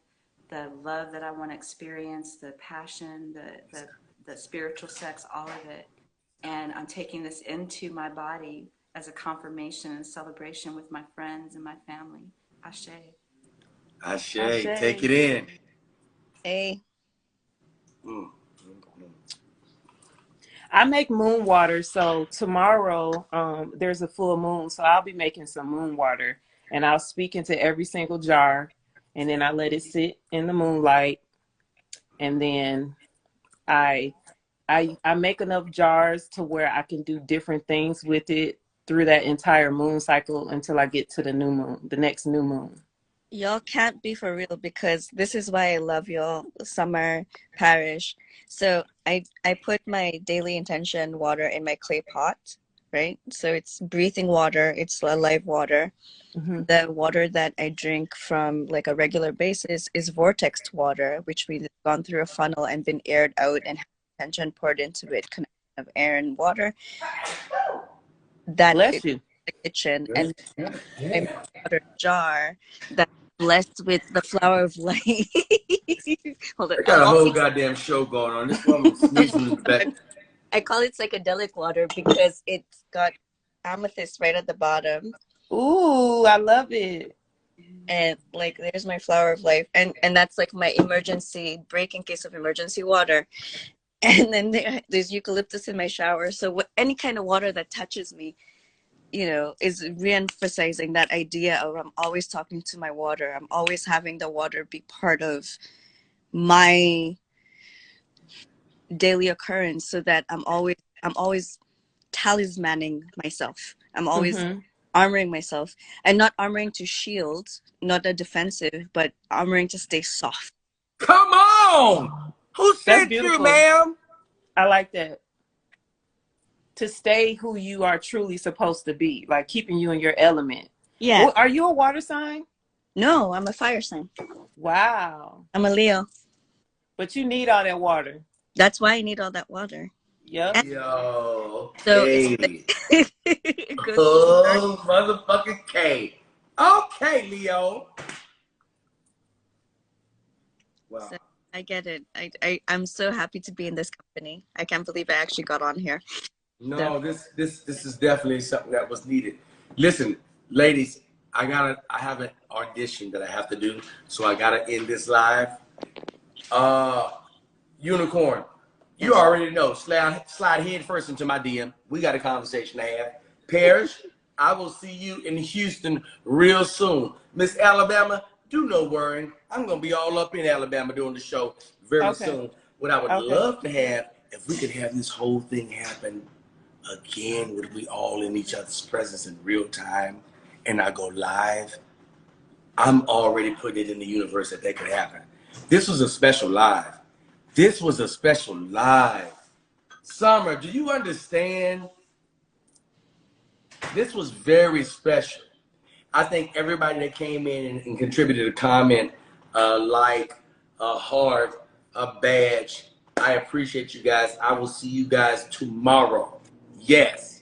the love that I want to experience, the passion, the spiritual sex, all of it. And I'm taking this into my body as a confirmation and celebration with my friends and my family. Ashe. Ashe, Ashe. take it in. Hey. I make moon water, so tomorrow there's a full moon, so I'll be making some moon water, and I'll speak into every single jar, and then I let it sit in the moonlight, and then I make enough jars to where I can do different things with it through that entire moon cycle until I get to the new moon, the next new moon. Y'all can't be for real, because this is why I love y'all, Summer, Parish. So I put my daily intention water in my clay pot, right? So it's breathing water, it's live water. Mm-hmm. The water that I drink from like a regular basis is vortexed water, which we've gone through a funnel and been aired out and have intention poured into it, connection of air and water. That Bless is you. the kitchen, and a water jar that's blessed with the flower of life. Hold on, I got a whole goddamn show going on. This woman sneezing in the back. I call it psychedelic water because it's got amethyst right at the bottom. Ooh, I love it. And like there's my flower of life, and that's like my emergency break in case of emergency water. And then there's eucalyptus in my shower, so any kind of water that touches me, you know, is re-emphasizing that idea of I'm always talking to my water, I'm always having the water be part of my daily occurrence, so that I'm always talismaning myself, I'm always armoring myself, and not armoring to shield, not a defensive, but armoring to stay soft. Come on! Who said you, ma'am? I like that. To stay who you are truly supposed to be, like keeping you in your element. Yeah. Well, are you a water sign? No, I'm a fire sign. Wow. I'm a Leo. But you need all that water. That's why I need all that water. Yep. Yo, So Katie. Oh, motherfucking K. Okay, Leo. Wow. So I get it. I'm so happy to be in this company. I can't believe I actually got on here. No, this is definitely something that was needed. Listen, ladies, I have an audition that I have to do, so I gotta end this live. Unicorn, you already know. Slide head first into my DM. We got a conversation to have. Parrish, I will see you in Houston real soon. Miss Alabama, do no worrying. I'm gonna be all up in Alabama doing the show very soon. What I would love to have, if we could have this whole thing happen again, would we all in each other's presence in real time, and I go live. I'm already putting it in the universe that could happen. This was a special live. This was a special live. Summer, do you understand? This was very special. I think everybody that came in and contributed a comment, like, a heart, a badge, I appreciate you guys. I will see you guys tomorrow. Yes.